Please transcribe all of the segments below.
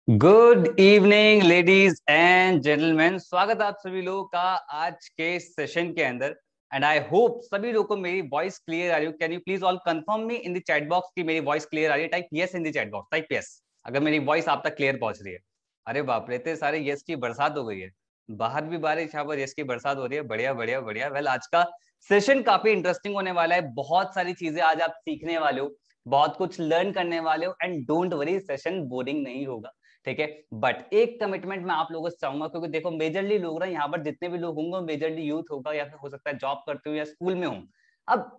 Good evening ladies and gentleman. स्वागत है आप सभी लोगों का आज के सेशन के अंदर। एंड आई होप सभी लोगों को मेरी वॉइस क्लियर आ रही हो। Can you please all confirm me in the chat box कि मेरी वॉइस क्लियर आ रही है? Type yes in the chat box, type yes अगर मेरी वॉइस आप तक क्लियर पहुंच रही है। अरे बाप रे, इतने सारे यस की बरसात हो गई है। बाहर भी बारिश, यहाँ पर यस की बरसात हो रही है। बढ़िया बढ़िया बढ़िया। वेल, आज का सेशन काफी इंटरेस्टिंग होने वाला है। बहुत सारी चीजें आज आप सीखने वाले हो, बहुत कुछ लर्न करने वाले हो। And don't worry, session boring नहीं होगा, ठीक है। बट एक कमिटमेंट मैं आप लोगों से चाहूंगा, क्योंकि देखो मेजरली लोग ना यहाँ पर जितने भी लोग होंगे मेजरली यूथ होगा, या फिर हो सकता है जॉब करते हो या स्कूल में हो। अब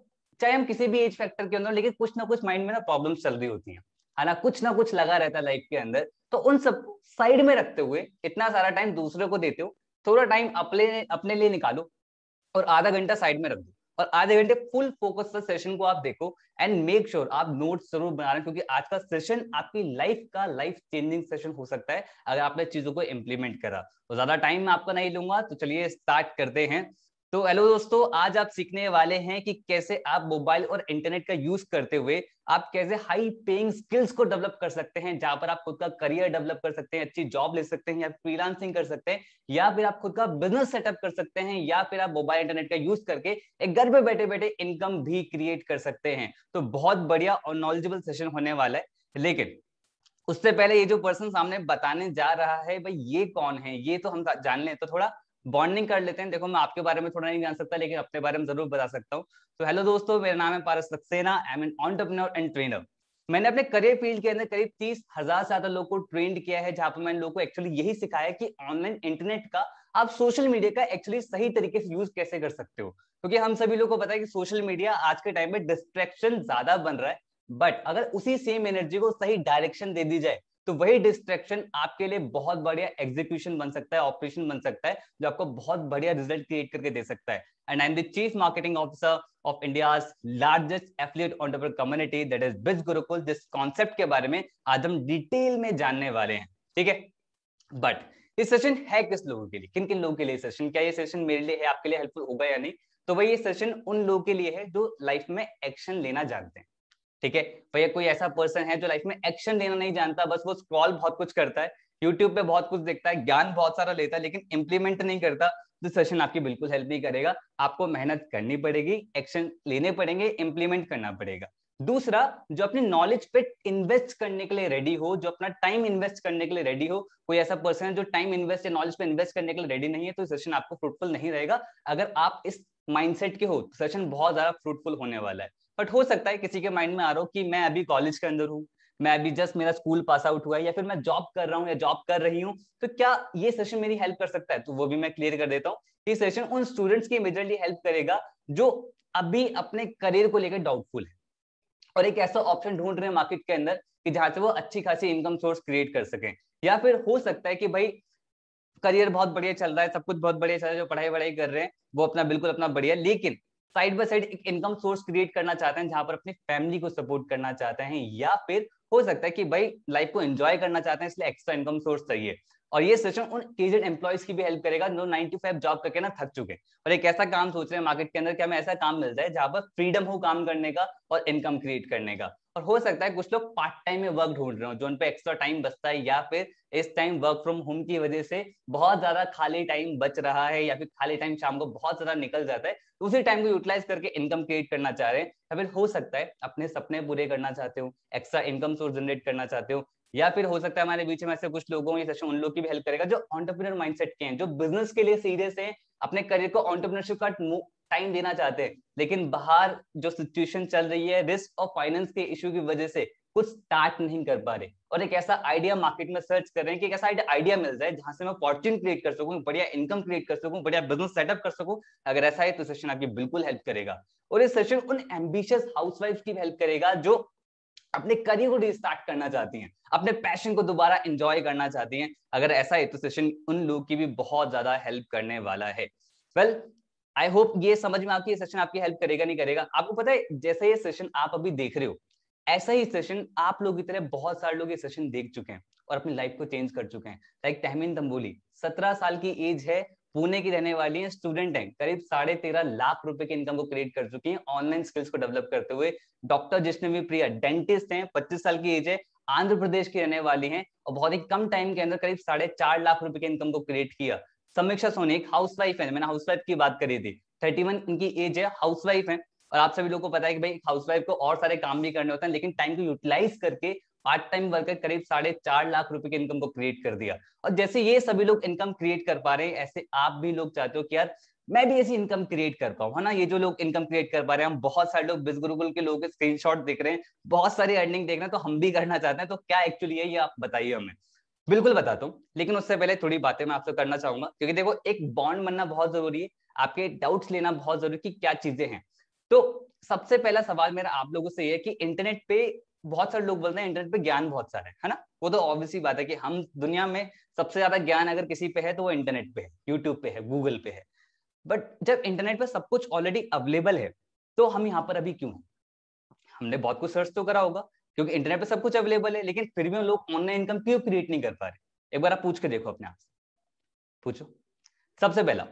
चाहे हम किसी भी एज फैक्टर के अंदर, लेकिन कुछ ना कुछ माइंड में ना प्रॉब्लम्स चल रही होती है ना कुछ लगा रहता है लाइफ के अंदर। तो उन सब साइड में रखते हुए इतना सारा टाइम दूसरे को देते हो, थोड़ा टाइम अपने अपने लिए निकालो और आधा घंटा साइड में रख दो, और आधे घंटे फुल फोकस से सेशन को आप देखो। एंड मेक श्योर आप नोट्स जरूर बना रहे हैं, क्योंकि आज का सेशन आपकी लाइफ का लाइफ चेंजिंग सेशन हो सकता है अगर आपने चीजों को इंप्लीमेंट करा। तो ज्यादा टाइम आपका नहीं लूंगा, तो चलिए स्टार्ट करते हैं। तो हेलो दोस्तों, आज आप सीखने वाले हैं कि कैसे आप मोबाइल और इंटरनेट का यूज करते हुए आप कैसे हाई पेइंग स्किल्स को डेवलप कर सकते हैं, जहां पर आप खुद का करियर डेवलप कर सकते हैं, अच्छी जॉब ले सकते हैं, या फ्रीलांसिंग कर सकते हैं, या फिर आप खुद का बिजनेस सेटअप कर सकते हैं, या फिर आप मोबाइल इंटरनेट का यूज करके एक घर पे बैठे बैठे इनकम भी क्रिएट कर सकते हैं। तो बहुत बढ़िया और नॉलेजेबल सेशन होने वाला है। लेकिन उससे पहले ये जो पर्सन सामने बताने जा रहा है, भाई ये कौन है, ये तो हम जान लें, तो थोड़ा बॉन्डिंग कर लेते हैं। देखो मैं आपके बारे में थोड़ा नहीं जान सकता, लेकिन अपने बारे में जरूर बता सकता हूँ। तो हेलो दोस्तों, मेरा नाम है Paras Saxena. I am an entrepreneur and trainer. मैंने अपने करियर फील्ड के अंदर करीब 30,000 से ज्यादा लोगों को ट्रेंड किया है, जहां पर मैंने लोगों को एक्चुअली यही सिखाया कि ऑनलाइन इंटरनेट का आप सोशल मीडिया का एक्चुअली सही तरीके से यूज कैसे कर सकते हो। क्योंकि हम सभी लोग को पता है कि सोशल मीडिया आज के टाइम में डिस्ट्रैक्शन ज्यादा बन रहा है। बट अगर उसी सेम एनर्जी को सही डायरेक्शन दे दी जाए, तो वही डिस्ट्रैक्शन आपके लिए बहुत बढ़िया एग्जीक्यूशन बन सकता है, ऑपरेशन बन सकता है, जो आपको बहुत बढ़िया रिजल्ट क्रिएट करके दे सकता है। And I am the chief marketing officer of India's largest affiliate entrepreneur community, that is बिज गुरुकुल। जिस कॉन्सेप्ट के बारे में आज हम डिटेल में जानने वाले हैं, ठीक है। बट ये सेशन है किस लोगों के लिए, किन किन लोगों के लिए सेशन, क्या ये सेशन मेरे लिए है, आपके लिए हेल्पफुल होगा या नहीं? तो भाई ये सेशन उन लोगों के लिए है जो लाइफ में एक्शन लेना जानते हैं, ठीक है। भैया कोई ऐसा पर्सन है जो लाइफ में एक्शन लेना नहीं जानता, बस वो स्क्रॉल बहुत कुछ करता है, यूट्यूब पे बहुत कुछ देखता है, ज्ञान बहुत सारा लेता है, लेकिन इंप्लीमेंट नहीं करता, तो सेशन आपकी बिल्कुल हेल्प नहीं करेगा। आपको मेहनत करनी पड़ेगी, एक्शन लेने पड़ेंगे, इंप्लीमेंट करना पड़ेगा। दूसरा, जो अपनी नॉलेज पे इन्वेस्ट करने के लिए रेडी हो, जो अपना टाइम इन्वेस्ट करने के लिए रेडी हो। कोई ऐसा पर्सन है जो टाइम इन्वेस्ट या नॉलेज पे इन्वेस्ट करने के लिए रेडी नहीं है, तो सेशन आपको फ्रूटफुल नहीं रहेगा। अगर आप इस माइंडसेट के हो, सेशन बहुत ज्यादा फ्रूटफुल होने वाला है। बट हो सकता है किसी के माइंड में आ रहा हो कि मैं अभी कॉलेज के अंदर हूँ, मैं अभी जस्ट मेरा स्कूल पास आउट हुआ है, या फिर मैं जॉब कर रहा हूँ या जॉब कर रही हूँ, तो क्या ये सेशन मेरी हेल्प कर सकता है? तो वो भी मैं क्लियर कर देता हूँ। ये सेशन उन स्टूडेंट्स की मेजरली हेल्प करेगा जो अभी अपने करियर को लेकर डाउटफुल है, और एक ऐसा ऑप्शन ढूंढ रहे हैं मार्केट के अंदर कि जहां से वो अच्छी खासी इनकम सोर्स क्रिएट कर सकें। या फिर हो सकता है कि भाई करियर बहुत बढ़िया चल रहा है, सब कुछ बहुत बढ़िया चल रहा है, जो पढ़ाई वढ़ाई कर रहे हैं वो अपना बिल्कुल अपना बढ़िया, लेकिन साइड बाय साइड एक इनकम सोर्स क्रिएट करना चाहते हैं, जहां पर अपनी फैमिली को सपोर्ट करना चाहते हैं। या फिर हो सकता है कि भाई लाइफ को एंजॉय करना चाहते हैं, इसलिए एक्स्ट्रा इनकम सोर्स चाहिए। और ये सेशन उन एजेड एम्प्लॉयज की भी हेल्प करेगा जो 9 to 5 जॉब करके ना थक चुके हैं, और एक ऐसा काम सोच रहे हैं मार्केट के अंदर कि हमें ऐसा काम मिल जाए जहां पर फ्रीडम हो काम करने का और इनकम क्रिएट करने का। और हो सकता है कुछ लोग पार्ट टाइम में वर्क ढूंढ रहे हो, जो उन पे एक्स्ट्रा टाइम बचता है, या फिर इस टाइम वर्क फ्रॉम होम की वजह से बहुत ज्यादा खाली टाइम बच रहा है, या फिर खाली टाइम शाम को बहुत ज्यादा निकल जाता है, तो उसी टाइम को यूटिलाइज करके इनकम क्रिएट करना चाह रहे हैं। या फिर हो सकता है अपने सपने पूरे करना चाहते हो, एक्स्ट्रा इनकम सोर्स जनरेट करना चाहते हो। या फिर हो सकता है हमारे बीच में ऐसे कुछ लोगों, ये सेशन उन लोग की भी हेल्प करेगा जो एंटरप्रेन्योर माइंडसेट के हैं, जो बिजनेस के लिए सीरियस हैं, अपने करियर को एंटरप्रेन्योरशिप का टाइम देना चाहते हैं, लेकिन बाहर जो सिचुएशन चल रही है रिस्क और फाइनेंस के इश्यू की वजह से कुछ स्टार्ट नहीं कर पा रहे, और एक ऐसा आइडिया मार्केट में सर्च कर रहे हैं कि एक ऐसा आइडिया मिल जाए जहां से मैं फॉर्च्यून क्रिएट कर सकूं, बढ़िया इनकम क्रिएट कर सकूं, बढ़िया बिजनेस सेटअप कर सकूं। अगर ऐसा है तो सेशन आपकी बिल्कुल हेल्प करेगा। और ये सेशन उन एम्बिशियस हाउसवाइफ की हेल्प करेगा जो अपने करियर को रिस्टार्ट करना चाहती हैं, अपने पैशन को दोबारा एंजॉय करना चाहती हैं। अगर ऐसा है तो सेशन उन लोगों की भी बहुत ज्यादा हेल्प करने वाला है। वेल, आई होप ये समझ में आपकी सेशन आपकी हेल्प करेगा नहीं करेगा। आपको पता है जैसे ये सेशन आप अभी देख रहे हो, ऐसा ही सेशन आप लोग की तरह बहुत सारे लोग ये सेशन देख चुके हैं और अपनी लाइफ को चेंज कर चुके हैं। लाइक तहमीन तंबोली, 17 साल की एज है, पुणे की रहने वाली है, स्टूडेंट है, करीब 13.5 लाख रुपए की इनकम को क्रिएट कर चुकी है ऑनलाइन स्किल्स को डेवलप करते हुए। डॉक्टर जिष्णवी प्रिया, डेंटिस्ट हैं, 25 साल की एज है, आंध्र प्रदेश की रहने वाली हैं और बहुत ही कम टाइम के अंदर करीब 4.5 लाख रुपए की इनकम को क्रिएट किया। समीक्षा सोनी एक हाउसवाइफ है, मैंने हाउसवाइफ की बात करी थी, 31 इनकी एज है, हाउसवाइफ है। और आप सभी लोगों को पता है कि भाई हाउसवाइफ को और सारे काम भी करने होते हैं, लेकिन टाइम को यूटिलाइज करके पार्ट टाइम वर्कर करीब 4.5 लाख रुपए की इनकम को क्रिएट कर दिया। और जैसे ये सभी लोग इनकम क्रिएट कर पा रहे हैं, ऐसे आप भी लोग चाहते हो कि यार मैं भी ऐसी इनकम क्रिएट कर पाऊं, है ना। ये जो लोग इनकम क्रिएट कर पा रहे हैं, हम बहुत सारे लोग बिज गुरुकुल के लोगों के स्क्रीनशॉट देख रहे हैं, बहुत सारी अर्निंग देख रहे हैं, तो हम भी करना चाहते हैं। तो क्या एक्चुअली है ये आप बताइए हमें। बिल्कुल बताता हूँ, लेकिन उससे पहले थोड़ी बातें मैं आपसे करना चाहूंगा, क्योंकि देखो एक बॉन्ड बनना बहुत जरूरी है, आपके डाउट्स लेना बहुत जरूरी कि क्या चीजें हैं। तो सबसे पहला सवाल मेरा आप लोगों से ये कि इंटरनेट पे बहुत सारे लोग बोलते हैं इंटरनेट पे ज्ञान बहुत सारा है ना। वो तो ऑब्वियसली बात है कि हम दुनिया में सबसे ज्यादा ज्ञान अगर किसी पे है तो वो इंटरनेट पे है, यूट्यूब पे है, गूगल पे है। बट जब इंटरनेट पे सब कुछ ऑलरेडी अवेलेबल है तो हम यहाँ पर अभी क्यों हैं? हमने बहुत कुछ सर्च तो करा होगा, क्योंकि इंटरनेट पे सब कुछ अवेलेबल है, लेकिन फिर भी हम लोग ऑनलाइन इनकम क्यों क्रिएट नहीं कर पा रहे? एक बार आप पूछ के देखो अपने आप से, पूछो। सबसे पहला,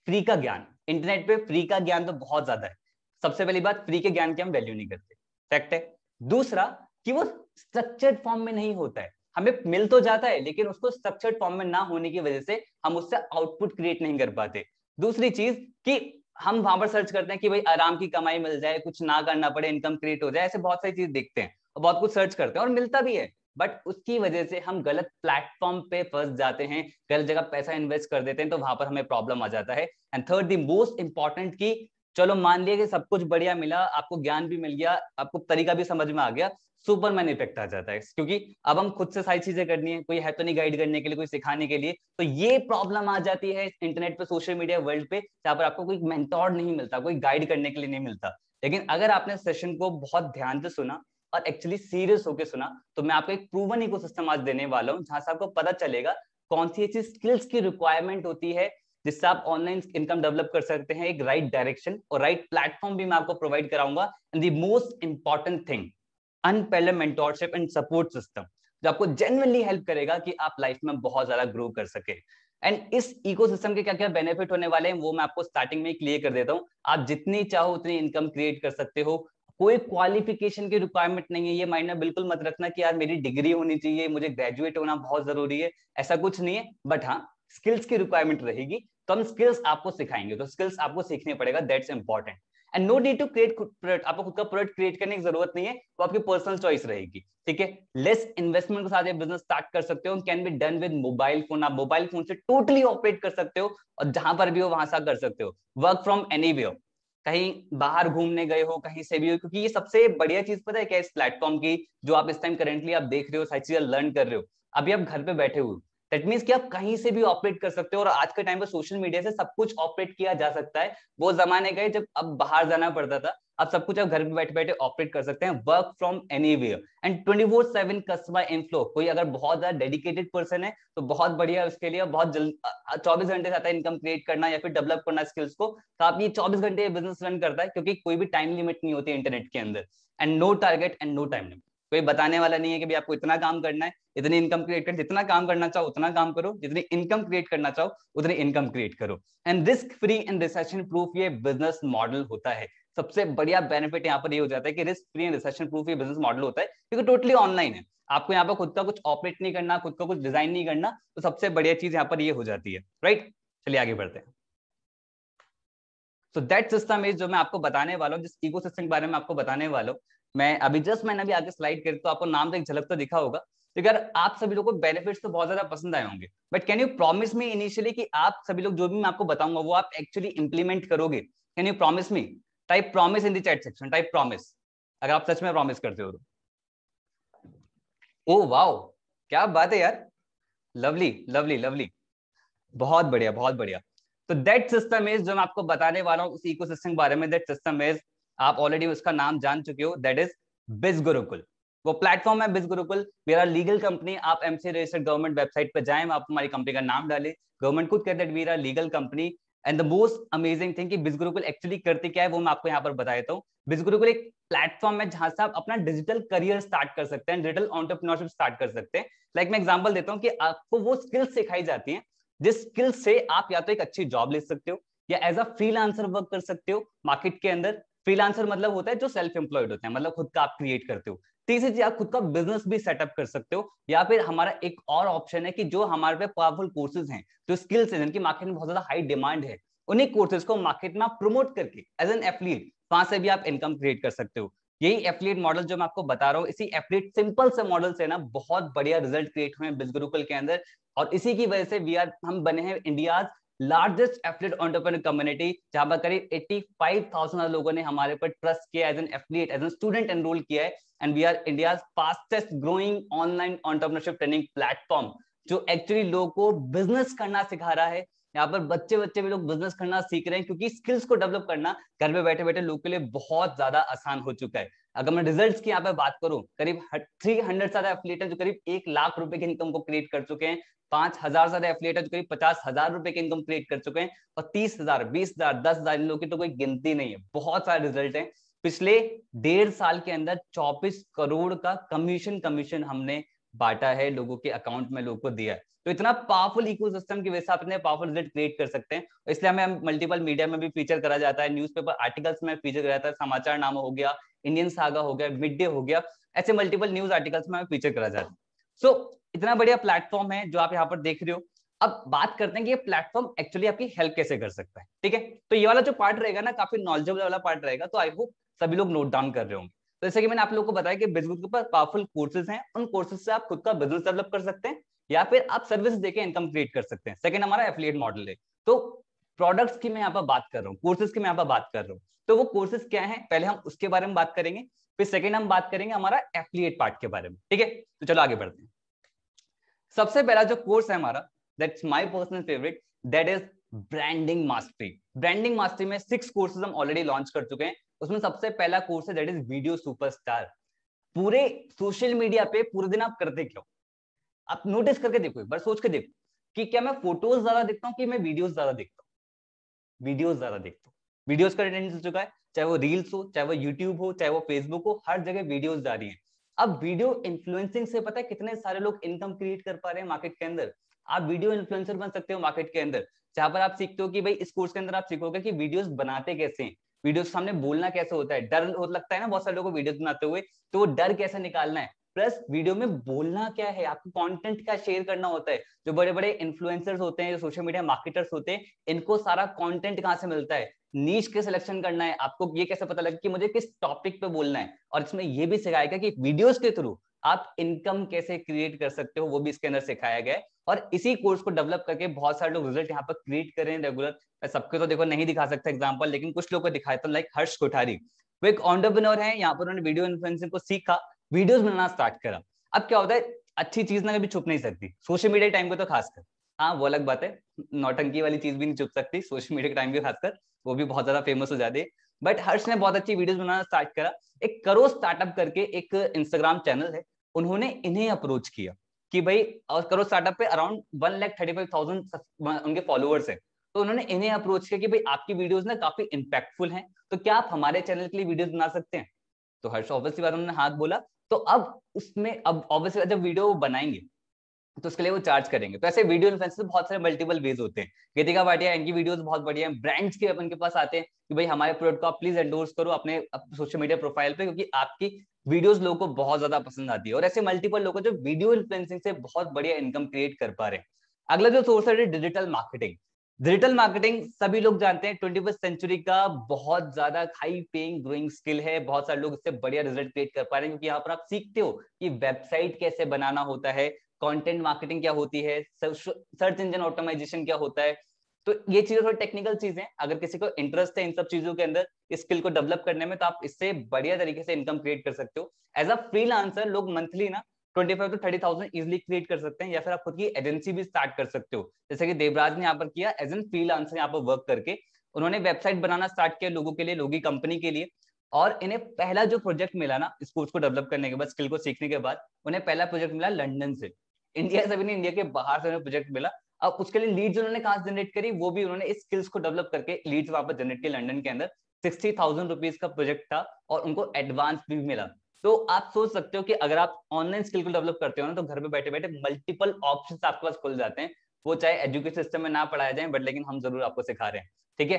फ्री का ज्ञान। इंटरनेट पे फ्री का ज्ञान तो बहुत ज्यादा है। सबसे पहली बात, फ्री के ज्ञान की हम वैल्यू नहीं करते, फैक्ट है। दूसरा, कि वो स्ट्रक्चर्ड फॉर्म में नहीं होता है, हमें मिल तो जाता है लेकिन उसको स्ट्रक्चर्ड फॉर्म में ना होने की वजह से हम उससे आउटपुट क्रिएट नहीं कर पाते। दूसरी चीज कि हम वहां पर सर्च करते हैं कि भाई आराम की कमाई मिल जाए, कुछ ना करना पड़े, इनकम क्रिएट हो जाए, ऐसे बहुत सारी चीज देखते हैं और बहुत कुछ सर्च करते हैं और मिलता भी है। बट उसकी वजह से हम गलत प्लेटफॉर्म पे फंस जाते हैं, गलत जगह पैसा इन्वेस्ट कर देते हैं, तो वहां पर हमें प्रॉब्लम आ जाता है। And third the most important, की चलो मान लिया कि सब कुछ बढ़िया मिला, आपको ज्ञान भी मिल गया, आपको तरीका भी समझ में आ गया, सुपरमैन इफेक्ट आ जाता है, क्योंकि अब हम खुद से सारी चीजें करनी है, कोई है तो नहीं गाइड करने के लिए, कोई सिखाने के लिए। तो ये प्रॉब्लम आ जाती है इंटरनेट पे, सोशल मीडिया वर्ल्ड पे, जहां पर आपको कोई मेंटोर नहीं मिलता, कोई गाइड करने के लिए नहीं मिलता। लेकिन अगर आपने सेशन को बहुत ध्यान से सुना और एक्चुअली सीरियस होकर सुना, तो मैं आपको एक प्रूवन इकोसिस्टम आज देने वाला हूँ, जहां से आपको पता चलेगा कौन सी ऐसी स्किल्स की रिक्वायरमेंट होती है जिससे आप ऑनलाइन इनकम डेवलप कर सकते हैं, एक राइट डायरेक्शन और राइट प्लेटफॉर्म भी मैं आपको प्रोवाइड कराऊंगा। And the most important thing, unparalleled mentorship and support system, जो आपको जेन्युइनली हेल्प करेगा कि आप लाइफ में बहुत ज्यादा ग्रो कर सके। एंड इस इकोसिस्टम के क्या क्या बेनिफिट होने वाले हैं वो मैं आपको स्टार्टिंग में क्लियर कर देता हूँ। आप जितनी चाहो उतनी इनकम क्रिएट कर सकते हो, कोई क्वालिफिकेशन की रिक्वायरमेंट नहीं है। ये माइंड में बिल्कुल मत रखना कि यार मेरी डिग्री होनी चाहिए, मुझे ग्रेजुएट होना बहुत जरूरी है, ऐसा कुछ नहीं है। बट हाँ, स्किल्स की रिक्वायरमेंट रहेगी, तो हम स्किल्स आपको सिखाएंगे, तो स्किल्स आपको सीखने पड़ेगा, that's important. And no need to create product, आपको खुद का प्रोडक्ट क्रिएट करने की जरूरत नहीं है, वो आपकी पर्सनल चॉइस रहेगी, ठीक है। लेस इन्वेस्टमेंट के साथ ये बिजनेस स्टार्ट कर सकते हो, can be done with mobile phone, आप मोबाइल फोन से टोटली ऑपरेट कर सकते हो और जहां पर भी हो वहां से कर सकते हो, वर्क फ्रॉम एनीवेयर, कहीं बाहर घूमने गए हो, कहीं से भी हो। क्योंकि ये सबसे बढ़िया चीज पता है क्या, इस प्लेटफॉर्म की, जो आप इस टाइम करेंटली आप देख रहे हो, सारी चीजें लर्न कर रहे हो, अभी आप घर पे बैठे हुए, दैट मीन्स कि आप कहीं से भी ऑपरेट कर सकते हो। और आज के टाइम पे सोशल मीडिया से सब कुछ ऑपरेट किया जा सकता है। वो जमाने गए जब अब बाहर जाना पड़ता था, अब सब कुछ आप घर पे बैठे बैठे ऑपरेट कर सकते हैं, work from anywhere. And 24/7 customer inflow, कोई अगर बहुत ज्यादा डेडिकेटेड पर्सन है तो बहुत बढ़िया उसके लिए, बहुत जल्द 24 घंटे से आता है इनकम क्रिएट करना या फिर डेवलप करना स्किल्स को, तो आप ये 24 घंटे बिजनेस रन करता है, क्योंकि कोई भी टाइम लिमिट नहीं होती इंटरनेट के अंदर। And no target and no time limit, कोई बताने वाला नहीं है कि भाई आपको इतना काम करना है, इतनी इनकम क्रिएट कर, जितना काम करना चाहो उतना काम करो, जितनी इनकम क्रिएट करना चाहो उतनी इनकम क्रिएट करो। And risk free and recession proof ये बिजनेस मॉडल होता है। सबसे बढ़िया बेनिफिट यहाँ पर ये हो जाता है कि risk free and recession proof ये बिजनेस मॉडल होता है, क्योंकि टोटली ऑनलाइन है, आपको यहाँ पर खुद का कुछ ऑपरेट नहीं करना, खुद का कुछ डिजाइन नहीं करना, तो सबसे बढ़िया चीज यहाँ पर ये हो जाती है, राइट। चलिए आगे बढ़ते हैं। सो दैट सिस्टम इज, जो मैं आपको बताने वाला हूँ, जिस इकोसिस्टम के बारे में आपको बताने वाला हूँ, मैं अभी जस्ट मैंने अभी आगे स्लाइड कर, तो आपको नाम से एक झलक तो दिखा होगा। तो अगर आप सभी लोगों को बेनिफिट्स तो बहुत ज्यादा पसंद आए होंगे, but can you promise me initially कि आप सभी लोग जो भी मैं आपको बताऊंगा वो आप एक्चुअली इंप्लीमेंट करोगे? Can you promise me? Type promise in the chat section, type promise अगर आप सच में प्रॉमिस करते हो तो। ओ वाओ, क्या बात है यार, लवली लवली लवली, बहुत बढ़िया बहुत बढ़िया। तो दैट सिस्टम इज, जो मैं आपको बताने वाला हूँ उस इकोसिस्टम के बारे में, दैट सिस्टम इज, आप ऑलरेडी उसका नाम जान चुके हो, दैट इज बिज गुरुकुल। वो प्लेटफॉर्म है बिज गुरुकुल, मेरा लीगल कंपनी, आप एमसी रजिस्टर्ड गवर्नमेंट वेबसाइट पे जाएं, आप हमारी कंपनी का नाम डालें, गवर्नमेंट खुद कहते हैं मेरा legal company. And the most amazing thing कि बिज गुरुकुल एक्चुअली करते क्या है वो मैं आपको यहाँ पर बता देता हूँ। बिज गुरुकुल एक प्लेटफॉर्म है जहां से आप अपना डिजिटल करियर स्टार्ट कर सकते हैं, डिजिटल एंटरप्रेन्योरशिप स्टार्ट कर सकते हैं। लाइक मैं एग्जांपल देता हूँ कि आपको वो स्किल्स सिखाई जाती हैं जिस स्किल से आप या तो एक अच्छी जॉब ले सकते हो या एज अ फ्रीलांसर वर्क कर सकते हो मार्केट के अंदर। फ्रीलांसर मतलब होता है जो सेल्फ एम्प्लॉयड होते हैं, मतलब खुद का आप क्रिएट करते हो। तीसरी चीज, आप खुद का बिजनेस भी सेटअप कर सकते हो, या फिर हमारा एक और ऑप्शन है कि जो हमारे पे पावरफुल कोर्सेज हैं, जो स्किल्स हैं, जिनकी मार्केट में बहुत ज्यादा हाई डिमांड है, उन्हीं कोर्सेज को मार्केट में आप प्रमोट करके एज एन एफिलिएट वहां से भी आप इनकम क्रिएट कर सकते हो। यही एफिलिएट मॉडल जो मैं आपको बता रहा हूँ, इसी एफिलिएट सिंपल से मॉडल से ना बहुत बढ़िया रिजल्ट क्रिएट हुए हैं बिजगुरुकुल के अंदर, और इसी की वजह से हम बने हैं India largest affiliate entrepreneur community, जहां पर करीब 85,000 लोगों ने हमारे पर ट्रस्ट किया, as an affiliate, as an student enrol किया है। And we are India fastest growing online entrepreneurship training platform, जो एक्चुअली लोगों को बिजनेस करना सिखा रहा है। यहाँ पर बच्चे बच्चे भी लोग बिजनेस करना सीख रहे हैं, क्योंकि स्किल्स को डेवलप करना घर में बैठे बैठे लोगों के लिए बहुत ज्यादा आसान हो चुका है। अगर मैं रिजल्ट्स की यहाँ पे बात करूं, करीब 300 ज्यादा एफिलिएट जो करीब 1 लाख रुपए की इनकम को क्रिएट कर चुके हैं, 5,000 ज्यादा एफिलिएट जो करीब 50,000 रुपए की इनकम क्रिएट कर चुके हैं, और 30,000, 20,000, 10,000 इन लोगों की तो कोई गिनती नहीं है। बहुत सारे रिजल्ट हैं। पिछले 1.5 साल के अंदर 24 करोड़ का कमीशन हमने बांटा है, लोगों के अकाउंट में लोगों को दिया है। तो इतना पावरफुल इकोसिस्टम की वजह से आप इतने पावरफुल रिजल्ट क्रिएट कर सकते हैं। इसलिए हमें मल्टीपल मीडिया में भी फीचर करा जाता है, न्यूज़पेपर आर्टिकल्स में फीचर करा जाता है, समाचार नामा हो गया, इंडियन सागा हो गया, मिड डे हो गया, ऐसे मल्टीपल न्यूज आर्टिकल्स में फीचर करा जाता है। सो इतना बढ़िया प्लेटफॉर्म है जो आप यहाँ पर देख रहे हो। अब बात करते हैं कि ये प्लेटफॉर्म एक्चुअली आपकी हेल्प कैसे कर सकता है। ठीक है, तो ये वाला जो पार्ट रहेगा ना, काफी नॉलेजेबल वाला पार्ट रहेगा, तो आई होप सभी लोग नोट डाउन कर रहे होंगे। तो जैसे कि मैंने आप लोगों को बताया कि बिजनेस के ऊपर पावरफुल कोर्सेज हैं, उन कोर्सेज से आप खुद का बिजनेस डेवलप कर सकते हैं, या फिर आप सर्विस देके इनकम क्रिएट कर सकते हैं। सेकंड हमारा एफिलिएट मॉडल है। तो प्रोडक्ट्स की मैं यहाँ पर बात कर रहा हूँ, कोर्सेज की मैं यहाँ पर बात कर रहा हूँ। तो वो कोर्सेज क्या है, पहले हम उसके बारे में बात करेंगे, फिर सेकंड हम बात करेंगे हमारा एफिलिएट पार्ट के बारे में। ठीक है, तो चलो आगे बढ़ते हैं। सबसे पहला जो कोर्स है हमारा, that's my personal favourite, that is branding mastery. Branding mastery में 6 कोर्सेज हम ऑलरेडी लॉन्च कर चुके हैं। उसमें सबसे पहला कोर्स है दैट इज वीडियो सुपरस्टार। पूरे सोशल मीडिया पे पूरे दिन आप करते क्यों? आप नोटिस करके देखो, एक बार सोच के देखो कि क्या मैं फोटोज ज्यादा देखता हूँ कि मैं वीडियोस ज्यादा देखता हूँ? वीडियोस ज्यादा देखता हूँ। वीडियोस का टेंडेंसी हो चुका है, चाहे वो रील्स हो, चाहे वो यूट्यूब हो, चाहे वो फेसबुक हो, हर जगह वीडियोस जा रही है। अब वीडियो इन्फ्लुएंसिंग से पता है कितने सारे लोग इनकम क्रिएट कर पा रहे हैं मार्केट के अंदर। आप वीडियो इन्फ्लुएंसर बन सकते हो मार्केट के अंदर, जहां पर आप सीखते हो कि भाई इस कोर्स के अंदर आप सीखोगे कि वीडियोस बनाते कैसे हैं, वीडियो के सामने बोलना कैसे होता है, डर लगता है ना बहुत सारे लोगों को वीडियो बनाते हुए, तो वो डर कैसे निकालना है, प्लस वीडियो में बोलना क्या है, आपको कंटेंट क्या शेयर करना होता है। जो बड़े बड़े इन्फ्लुएंसर्स होते हैं, जो सोशल मीडिया मार्केटर्स होते हैं, इनको सारा कंटेंट कहाँ से मिलता है, नीश के सिलेक्शन करना है, आपको ये कैसे पता लगे कि मुझे किस टॉपिक पे बोलना है। और इसमें ये भी सिखाएगा कि वीडियोस के थ्रू आप इनकम कैसे क्रिएट कर सकते हो, वो भी इसके अंदर सिखाया गया है। और इसी कोर्स को डेवलप करके बहुत सारे लोग रिजल्ट यहाँ पर क्रिएट कर रहे हैं रेगुलर। मैं सबके तो देखो नहीं दिखा सकता एग्जांपल, लेकिन कुछ लोग को दिखाया था, लाइक हर्ष कोठारी, वो एक एंटरप्रेन्योर है। यहाँ पर उन्होंने वीडियो इन्फ्लुएंसिंग को सीखा, वीडियोस बनाना स्टार्ट करा। अब क्या होता है, अच्छी चीज ना कभी छुप नहीं सकती, सोशल मीडिया टाइम पे तो खासकर। हाँ वो अलग बात है, नौटंकी वाली चीज भी नहीं छुप सकती सोशल मीडिया के टाइम पे खासकर, वो भी बहुत ज्यादा फेमस हो जाती है। बट हर्ष ने बहुत अच्छी वीडियोस बनाना स्टार्ट करा। एक करो स्टार्टअप करके एक इंस्टाग्राम चैनल है, उन्होंने इन्हें अप्रोच किया कि भाई, और करो स्टार्टअप पे अराउंड 1,35,000 उनके फॉलोअर्स है। तो उन्होंने इन्हें अप्रोच किया कि भाई आपकी वीडियोस ना काफी इंपैक्टफुल हैं, तो क्या आप हमारे चैनल के लिए वीडियोस बना सकते हैं? तो हर्ष ऑब्वियसली बात, उन्होंने हाथ बोला। तो अब उसमें अब ऑब्वियसली जब वीडियो बनाएंगे तो उसके लिए वो चार्ज करेंगे। तो ऐसे वीडियो इन्फ्लुएंसर बहुत सारे मल्टीपल वेज होते हैं। गीतिका भाटिया, इनकी वीडियोस बहुत बढ़िया हैं। ब्रांड्स के अपन के पास आते हैं कि भाई हमारे प्रोडक्ट को आप प्लीज एंडोर्स करो अपने सोशल मीडिया प्रोफाइल पे, क्योंकि आपकी वीडियोस लोगों को बहुत ज्यादा पसंद आती है। और ऐसे मल्टीपल लोग जो वीडियो इन्फ्लुएंसिंग से बहुत बढ़िया इनकम क्रिएट कर पा रहे हैं। अगला जो सोर्स है डिजिटल मार्केटिंग। डिजिटल मार्केटिंग सभी लोग जानते हैं 21वीं सेंचुरी का बहुत ज्यादा हाई पेइंग ग्रोइंग स्किल है। बहुत सारे लोग इससे बढ़िया रिजल्ट क्रिएट कर पा रहे हैं, क्योंकि यहाँ पर आप सीखते हो कि वेबसाइट कैसे बनाना होता है, कंटेंट मार्केटिंग क्या होती है, सर्च इंजन ऑटोमाइजेशन क्या होता है। तो ये चीजें थोड़ी टेक्निकल चीजें, अगर किसी को इंटरेस्ट है इन सब चीजों के अंदर, स्किल को डेवलप करने में, तो आप इससे बढ़िया तरीके से इनकम क्रिएट कर सकते हो। एज अ फ्रीलांसर लोग मंथली ना 25 to 30,000 इजिली क्रिएट कर सकते हैं, या फिर आप खुद की एजेंसी भी स्टार्ट कर सकते हो, जैसे कि देवराज ने यहाँ पर किया एज एन फ्रीलांसर। यहाँ पर वर्क करके उन्होंने वेबसाइट बनाना स्टार्ट किया लोगों के लिए, लोगों की कंपनी के लिए। और इन्हें पहला जो प्रोजेक्ट मिला ना इस कोर्स को डेवलप करने के बाद, स्किल को सीखने के बाद, उन्हें पहला प्रोजेक्ट मिला लंदन से। इंडिया से भी नहीं, इंडिया के बाहर से उन्हें प्रोजेक्ट मिला। अब उसके लिए लीड्स उन्होंने कहां से जनरेट करी, वो भी उन्होंने इस स्किल्स को डेवलप करके लीड्स वापस जनरेट किए लंदन के अंदर। 60,000 रुपीज का प्रोजेक्ट था और उनको एडवांस भी मिला। तो आप सोच सकते हो कि अगर आप ऑनलाइन स्किल को डेवलप करते हो ना, तो घर पे बैठे बैठे मल्टीपल ऑप्शंस आपके पास खुल जाते हैं। वो चाहे एजुकेशन सिस्टम में ना पढ़ाया जाए, बट लेकिन हम जरूर आपको सिखा रहे हैं। ठीक है,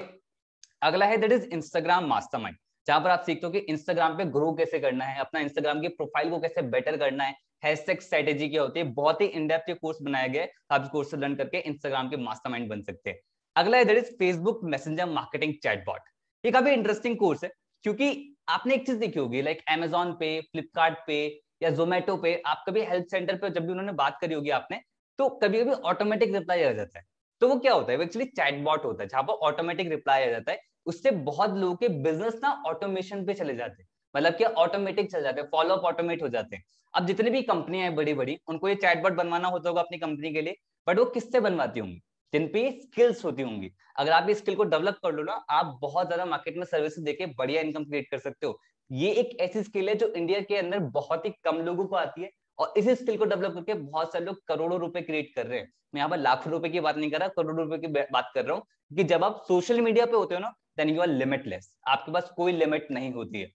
अगला है दैट इज इंस्टाग्राम मास्टरमाइंड, जहां पर आप सीखते हो कि इंस्टाग्राम पे ग्रो कैसे करना है, अपना इंस्टाग्राम की प्रोफाइल को कैसे बेटर करना है, हैशटैग स्ट्रेटेजी क्या होती है। बहुत ही इन डेप्थ ये कोर्स बनाया गया है, आप इस कोर्स से लर्न करके इंस्टाग्राम के मास्टरमाइंड बन सकते हैं। अगला है that is Facebook messenger marketing chatbot. ये काफी इंटरेस्टिंग कोर्स है, क्योंकि आपने एक चीज देखी होगी, लाइक अमेजॉन पे, फ्लिपकार्ट पे या जोमेटो पे, आप कभी हेल्प सेंटर पे जब भी उन्होंने बात करी होगी आपने, तो कभी कभी ऑटोमेटिक रिप्लाई आ जाता है। तो वो क्या होता है, वो एक्चुअली चैटबॉट होता है, जहां पर ऑटोमेटिक रिप्लाई आ जाता है। उससे बहुत लोगों के बिजनेस ना ऑटोमेशन पे चले जाते हैं, मतलब कि ऑटोमेटिक चल जाते हैं, फॉलो अप ऑटोमेट हो जाते हैं। अब जितनी भी कंपनियां हैं बड़ी बड़ी, उनको ये चैटबॉट बनवाना होता होगा अपनी कंपनी के लिए, बट वो किससे बनवाती होंगी, जिन पे स्किल्स होती होंगी। अगर आप इस स्किल को डेवलप कर लो ना, आप बहुत ज्यादा मार्केट में सर्विसेज देके बढ़िया इनकम क्रिएट कर सकते हो। ये एक ऐसी स्किल है जो इंडिया के अंदर बहुत ही कम लोगों को आती है, और इसी स्किल को डेवलप करके बहुत सारे लोग करोड़ों रुपए क्रिएट कर रहे हैं। मैं यहाँ पर लाखों रुपए की बात नहीं कर रहा, करोड़ों रुपए की बात कर रहा हूँ। कि जब आप सोशल मीडिया पे होते हो ना, देन यू आर लिमिटलेस, आपके पास कोई लिमिट नहीं होती है।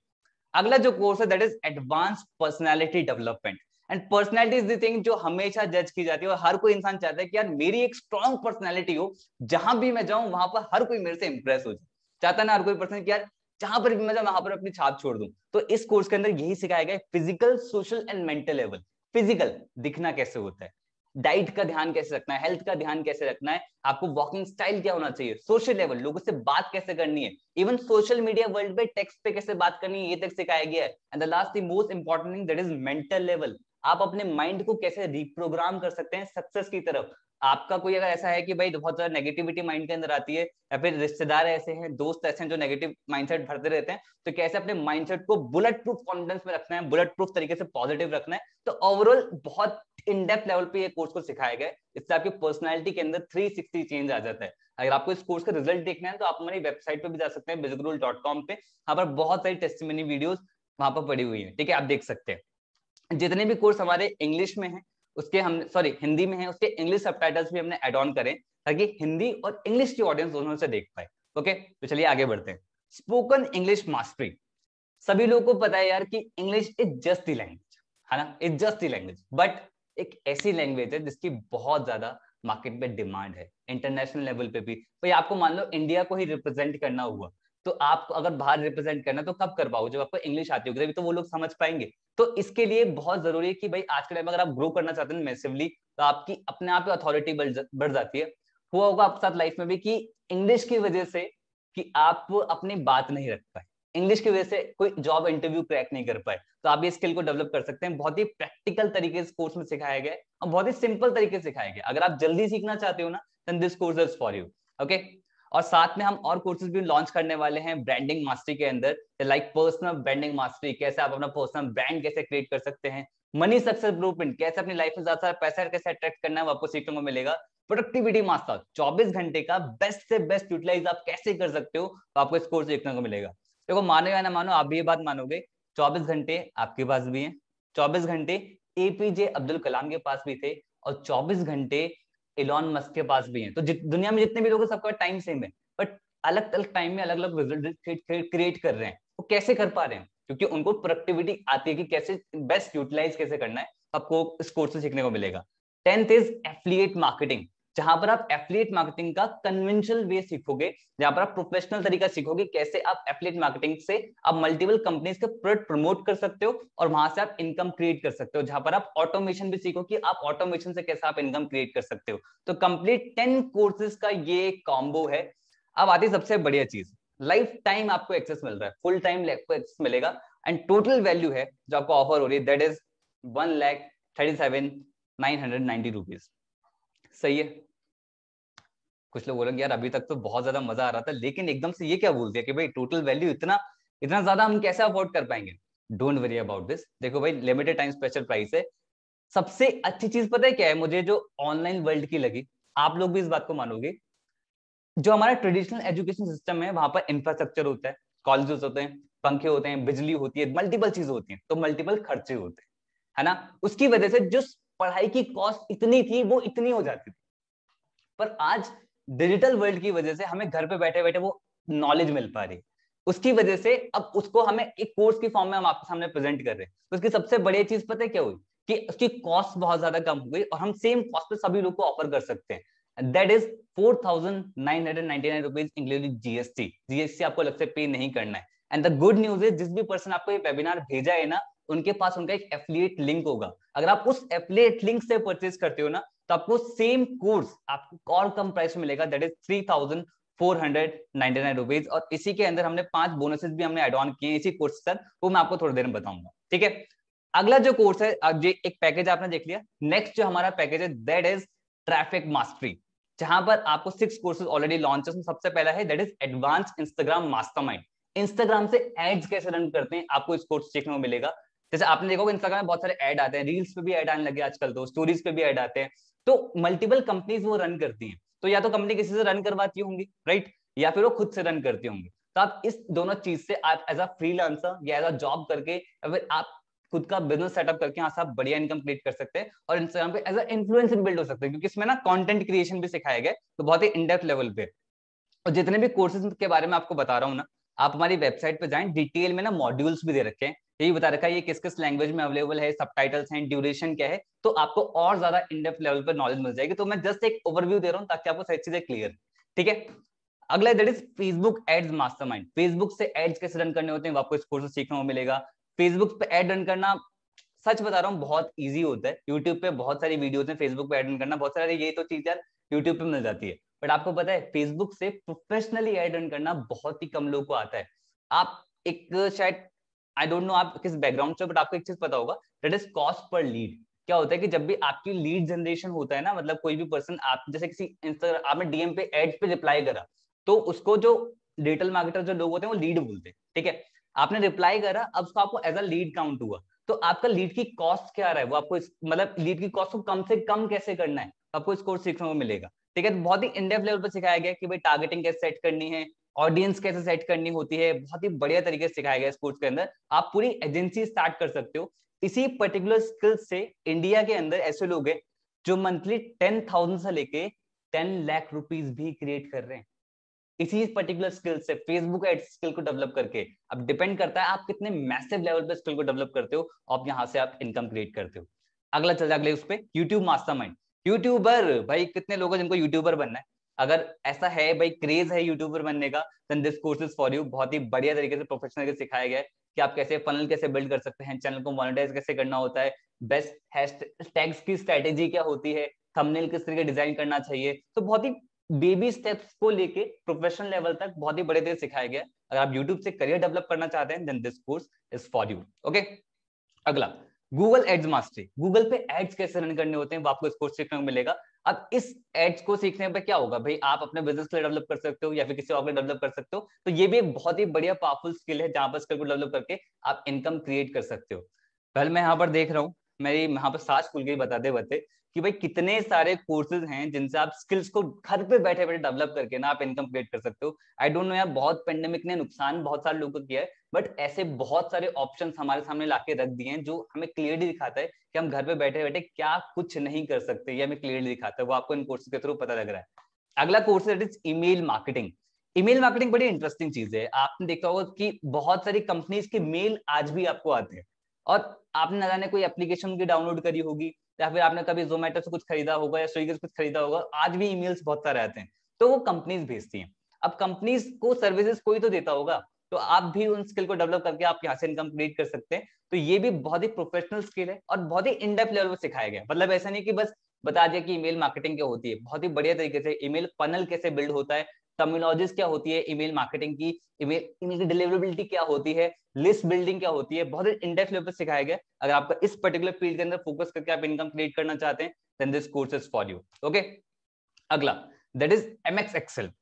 अगला जो कोर्स है that is advance personality development. And personality is the thing जो हमेशा जज की जाती है, और हर कोई इंसान चाहता है कि यार मेरी एक स्ट्रॉन्ग पर्सनालिटी हो, जहां भी मैं जाऊं वहां पर हर कोई मेरे से इंप्रेस हो जाए। चाहता है ना हर कोई पर्सन कि यार जहां पर भी मैं जाऊं वहां पर अपनी छाप छोड़ दूं। तो इस कोर्स के अंदर यही सिखाया गया है, physical, social and mental level. Physical दिखना कैसे होता है, डाइट का ध्यान कैसे रखना है, हेल्थ का ध्यान कैसे रखना है, आपको वॉकिंग स्टाइल क्या होना चाहिए, सोशल लेवल लोगों से बात कैसे करनी है, इवन सोशल मीडिया वर्ल्ड में टेक्स्ट पे कैसे बात करनी है, ये तक सिखाया गया है। And the last the most important thing that is mental level. आप अपने माइंड को कैसे रिप्रोग्राम कर सकते हैं सक्सेस की तरफ। आपका कोई अगर ऐसा है कि भाई बहुत ज्यादा नेगेटिविटी माइंड के अंदर आती है, या फिर रिश्तेदार ऐसे हैं, दोस्त ऐसे हैं जो नेगेटिव माइंडसेट भरते रहते हैं, तो कैसे अपने माइंडसेट को बुलेट प्रूफ कॉन्फिडेंस में रखना है, बुलेट प्रूफ तरीके से पॉजिटिव रखना है। तो ओवरऑल बहुत इन डेप्थ लेवल पे ये कोर्स को सिखाया गया है। इससे आपकी पर्सनालिटी के अंदर 360 चेंज आ जाता है। अगर आपको इस कोर्स का रिजल्ट देखना है तो आप हमारी वेबसाइट पे भी जा सकते हैं, bizgurul.com पे। वहां पर बहुत सारी टेस्टिमनी वीडियोस वहां पर पड़ी हुई है, ठीक है, आप देख सकते हैं। जितने भी कोर्स हमारे इंग्लिश में है, उसके हम सॉरी हिंदी में है, उसके इंग्लिश सबटाइटल्स भी हमने एड ऑन करें, ताकि हिंदी और इंग्लिश की ऑडियंस दोनों से देख पाए। ओके, तो चलिए आगे बढ़ते हैं। Spoken English mastery. सभी लोगों को पता है यार कि English is just the language, है ना, is just the language, but एक ऐसी लैंग्वेज है जिसकी बहुत ज्यादा मार्केट में डिमांड है, इंटरनेशनल लेवल पे भी। तो आपको मान लो इंडिया को ही रिप्रेजेंट करना हुआ, तो आपको अगर बाहर रिप्रेजेंट करना तो कब कर पाओगे, जब आपको इंग्लिश आती होगी, तभी तो वो लोग समझ पाएंगे। तो इसके लिए बहुत जरूरी है कि भाई आज के टाइम में अगर आप ग्रो करना चाहते हैं मैसिवली, तो आपकी अपने आप अथॉरिटी बढ़ जाती है। हुआ होगा आपके साथ लाइफ में भी कि इंग्लिश की वजह से कि आप अपनी बात नहीं रख पाए, इंग्लिश की वजह से कोई जॉब इंटरव्यू क्रैक नहीं कर पाए, तो आप ये स्किल को डेवलप कर सकते हैं। बहुत ही प्रैक्टिकल तरीके से कोर्स में सिखाया गया है, और बहुत ही सिंपल तरीके से सिखाया गया। अगर आप जल्दी सीखना चाहते हो ना, then this course is for you. Okay, और साथ में हम और कोर्सेज भी लॉन्च करने वाले हैं ब्रांडिंग मास्टरी के अंदर, लाइक पर्सनल ब्रांडिंग मास्टरी, कैसे आप अपना पर्सनल ब्रांड कैसे क्रिएट कर सकते हैं, मनी सक्सेस ब्लूप्रिंट, कैसे अपनी लाइफ में ज्यादा सारा पैसा कैसे अट्रैक्ट करना है, वो आपको सीखने को मिलेगा। प्रोडक्टिविटी मास्टर, 24 घंटे का बेस्ट से बेस्ट यूटिलाइज आप कैसे कर सकते हो, तो आपको इस कोर्स देखने को मिलेगा। देखो, मानो या ना मानो, आप भी ये बात मानोगे, 24 घंटे आपके पास भी हैं, 24 घंटे एपीजे अब्दुल कलाम के पास भी थे, और 24 घंटे इलॉन मस्क के पास भी हैं। तो दुनिया में जितने भी लोग हैं सबका टाइम सेम है, बट अलग अलग टाइम में अलग अलग रिजल्ट क्रिएट कर रहे हैं। वो कैसे कर पा रहे हैं, क्योंकि उनको प्रोडक्टिविटी आती है कि कैसे बेस्ट यूटिलाइज कैसे करना है, आपको इस कोर्स से सीखने को मिलेगा। 10th इज एफिलिएट मार्केटिंग, जहां पर आप एफिलिएट मार्केटिंग का कन्वेंशनल वे सीखोगे, जहां पर आप प्रोफेशनल तरीका सीखोगे, कैसे आप एफिलिएट मार्केटिंग से आप मल्टीपल कंपनीज के प्रोडक्ट प्रमोट कर सकते हो, और वहां से आप इनकम क्रिएट कर सकते हो। जहां पर आप ऑटोमेशन भी सीखो कि आप ऑटोमेशन से कैसे आप इनकम क्रिएट कर सकते हो। तो कंप्लीट 10 कोर्सेज का ये कॉम्बो है। अब आती है सबसे बढ़िया चीज, लाइफ टाइम आपको एक्सेस मिल रहा है, फुल टाइम आपको एक्सेस मिलेगा। एंड टोटल वैल्यू है जो आपको ऑफर हो रही है, दैट इज 1,37,990 रुपीज। सही है। कुछ लोग बोलेंगे यार अभी तक तो बहुत ज्यादा मजा आ रहा था, लेकिन एकदम से ये क्या बोल दिया कि भाई टोटल वैल्यू इतना इतना ज्यादा हम कैसे अफोर्ड कर पाएंगे। Don't worry about this. देखो भाई, लिमिटेड टाइम स्पेशल प्राइस है। सबसे अच्छी चीज पता है क्या है मुझे, जो ऑनलाइन वर्ल्ड की लगी, आप लोग भी इस बात को मानोगे, जो हमारा ट्रेडिशनल एजुकेशन सिस्टम है वहां पर इंफ्रास्ट्रक्चर होता है, कॉलेजेस होते हैं, पंखे होते हैं, बिजली होती है, मल्टीपल चीजें होती हैं, तो मल्टीपल खर्चे होते हैं, है ना। उसकी वजह से जो पढ़ाई की कॉस्ट इतनी थी वो इतनी हो जाती थी, पर आज डिजिटल वर्ल्ड की वजह से हमें घर पे बैठे बैठे वो नॉलेज मिल पा रही है। उसकी वजह से अब उसको हमें एक कोर्स की फॉर्म में हम आपके सामने प्रेजेंट कर रहे हैं। तो उसकी सबसे बड़ी चीज पता है क्या हुई, कि उसकी कॉस्ट बहुत ज्यादा कम हो गई, और हम सेम कॉस्ट पे सभी लोग को ऑफर कर सकते हैं। That is 4,999 rupees including GST. GST आपको अलग से पे नहीं करना है। And the good news is जिस भी पर्सन आपको ये वेबिनार भेजा है ना, उनके पास उनका एक एफिलिएट लिंक होगा। अगर आप उस एफिलिएट लिंक से परचेज करते हो ना, तो आपको सेम कोर्स आपको और कम प्राइस में मिलेगा, दैट इज 3,499 रुपीज। और इसी के अंदर हमने 5 बोनसेस भी हमने एड ऑन किए इसी कोर्स के साथ, वो मैं आपको थोड़ी देर में बताऊंगा, ठीक है। अगला जो कोर्स है, अब ये एक पैकेज आपने देख लिया। नेक्स्ट जो हमारा पैकेज है दैट इज ट्रैफिक मास्टरी, जहां पर आपको 6 कोर्सेज ऑलरेडी लॉन्च है। उसमें सबसे पहला है that is advance Instagram mastermind. Instagram से एड्स कैसे रन करते हैं आपको इस कोर्स सीखने को मिलेगा। जैसे आपने देखा होगा इंस्टाग्राम में बहुत सारे ऐड आते हैं, रील्स पे भी ऐड आने लगे आजकल, तो स्टोरीज पे भी ऐड आते हैं, तो मल्टीपल कंपनीज वो रन करती हैं। तो या तो कंपनी किसी से रन करवाती होंगी, राइट, या फिर वो खुद से रन करती होंगी। तो आप इस दोनों चीज से आप एज अ फ्रीलांसर या एज अ जॉब करके, या फिर आप खुद का बिजनेस सेटअप करके यहाँ से आप बढ़िया इनकम क्रिएट कर सकते हैं और इंस्टाग्राम पे एज अ इन्फ्लुएंसर बिल्ड हो सकते हैं, क्योंकि इसमें ना कंटेंट क्रिएशन भी सिखाया गया है, तो बहुत ही इन डेप्थ लेवल पे। और जितने भी कोर्सेज के बारे में आपको बता रहा हूँ ना, आप हमारी वेबसाइट पे जाएं, डिटेल में ना मॉड्यूल्स भी दे रखे हैं, यही बता रखा है ये किस किस लैंग्वेज में अवेलेबल है, सबटाइटल्स हैं, ड्यूरेशन क्या है, तो आपको और ज्यादा इन डेप्थ लेवल पर नॉलेज मिल जाएगी। तो मैं जस्ट एक ओवरव्यू दे रहा हूँ ताकि आपको सारी चीजें क्लियर, ठीक है। अगला that is Facebook ads mastermind. Facebook से एड्स कैसे रन करने होते हैं वो आपको इस कोर्स से सीखने को मिलेगा। फेसबुक पे एड रन करना, सच बता रहा हूँ, बहुत इजी होता है। यूट्यूब पे बहुत सारी वीडियोस हैं, फेसबुक पे एड रन करना बहुत सारे, ये तो चीज यार यूट्यूब पे मिल जाती है, बट आपको पता है फेसबुक से प्रोफेशनली एड रन करना बहुत ही कम लोगों को आता है। आप एक शायद, आई डोंट नो आप किस बैकग्राउंड से, बट आपको एक चीज पता होगा, that is cost per lead. क्या होता है कि जब भी आपकी लीड जनरेशन होता है ना, मतलब कोई भी पर्सन, आप जैसे किसी इंस्टाग्राम आपने डीएम पे एड्स पे रिप्लाई करा, तो उसको जो डिजिटल मार्केटर जो लोग होते हैं वो लीड बोलते हैं, ठीक है। आपने रिप्लाई करा, अब उसको आपको एज अ लीड काउंट हुआ, तो आपका लीड की कॉस्ट क्या रहा है वो आपको मतलब लीड की कॉस्ट को कम से कम कैसे करना है आपको इस कोर्स सीखने को मिलेगा, ठीक है। तो बहुत ही इन डेप्थ लेवल पर सिखाया गया कि भाई टारगेटिंग कैसे सेट करनी है, ऑडियंस कैसे सेट करनी होती है, बहुत ही बढ़िया तरीके से सिखाया गया इस कोर्स के अंदर। आप पूरी एजेंसी स्टार्ट कर सकते हो इसी पर्टिकुलर स्किल से। इंडिया के अंदर ऐसे लोग हैं जो मंथली 10,000 से लेके 10 लाख रुपीज भी क्रिएट कर रहे हैं इसी पर्टिकुलर स्किल से, फेसबुक एड स्किल को डेवलप करके। अब डिपेंड करता है आप कितने मैसिव लेवल पे स्किल को डेवलप करते हो, और यहाँ से आप इनकम क्रिएट करते हो। अगला चल जाए अगले उस पे, यूट्यूब मास्टरमाइंड। यूट्यूबर, भाई कितने लोग हैं जिनको यूट्यूबर बनना है? अगर ऐसा है भाई, क्रेज है यूट्यूबर बनने का, then this course is for you. बहुत ही बढ़िया तरीके से प्रोफेशनल सिखाया गया है कि आप कैसे फनल कैसे बिल्ड कर सकते हैं, चैनल को मोनेटाइज कैसे करना होता है, बेस्ट हैशटैग्स की स्ट्रेटेजी क्या होती है, थंबनेल किस तरीके डिजाइन करना चाहिए। तो बहुत ही बेबी स्टेप्स को लेके प्रोफेशनल लेवल तक बहुत ही बड़े तरीके सिखाया गया है। अगर आप यूट्यूब से करियर डेवलप करना चाहते हैं, then this course is for you, okay. अगला, गूगल एड्स मास्टरी। गूगल पे एड्स कैसे रन करने होते हैं वो आपको इस कोर्स सीखने को मिलेगा। अब इस एड्स को सीखने पे क्या होगा भाई, आप अपने बिजनेस के लिए डेवलप कर सकते हो या फिर किसी और के लिए डेवलप कर सकते हो। तो ये भी एक बहुत ही बढ़िया पावरफुल स्किल है, जहां पर स्किल को डेवलप करके आप इनकम क्रिएट कर सकते हो। पहले मैं यहाँ पर देख रहा हूँ, मेरी यहाँ पर सांस खुल गई बताते बताते कि भाई कितने सारे कोर्सेज हैं जिनसे आप स्किल्स को घर पे बैठे बैठे डेवलप करके ना आप इनकम क्रिएट कर सकते हो। आई डोंट नो यार, बहुत पेंडेमिक ने नुकसान बहुत सारे लोगों को किया है, बट ऐसे बहुत सारे ऑप्शंस हमारे सामने लाके रख दिए हैं जो हमें क्लियरली दिखाता है कि हम घर पे बैठे बैठे क्या कुछ नहीं कर सकते, ये हमें क्लियरली दिखाता है। वो आपको इन कोर्सेज के थ्रू पता लग रहा है। अगला कोर्स है ईमेल मार्केटिंग। ईमेल मार्केटिंग बड़ी इंटरेस्टिंग चीज है। आपने देखा होगा कि बहुत सारी कंपनीज के मेल आज भी आपको आते हैं, और आपने न जाने कोई एप्लीकेशन की डाउनलोड करी होगी, या फिर आपने कभी जोमेटो से कुछ खरीदा होगा या स्विगी से कुछ खरीदा होगा, आज भी ईमेल्स बहुत सारे आते हैं, तो वो कंपनीज भेजती हैं। अब कंपनीज को सर्विसेज कोई तो देता होगा, तो आप भी उन स्किल को डेवलप करके आप यहाँ से इनकम क्रिएट कर सकते हैं। तो ये भी बहुत ही प्रोफेशनल स्किल है और बहुत ही इन डेप्थ लेवल पर सिखाया गया। मतलब ऐसा नहीं कि बस बता दिया कि ईमेल मार्केटिंग क्या होती है, बहुत ही बढ़िया तरीके से ईमेल फनल कैसे बिल्ड होता है, टर्मिनोलॉजीज क्या होती है ईमेल मार्केटिंग की, ईमेल की डिलीवरेबिलिटी क्या होती है, लिस्ट बिल्डिंग क्या होती है, बहुत ही इन डेप्थ लेवल पर सिखाया गया। अगर आपका इस पर्टिकुलर फील्ड के अंदर फोकस करके आप इनकम क्रिएट करना चाहते हैं, then this course is for you, okay. अगला, दैट इज एमएक्स एक्सेल।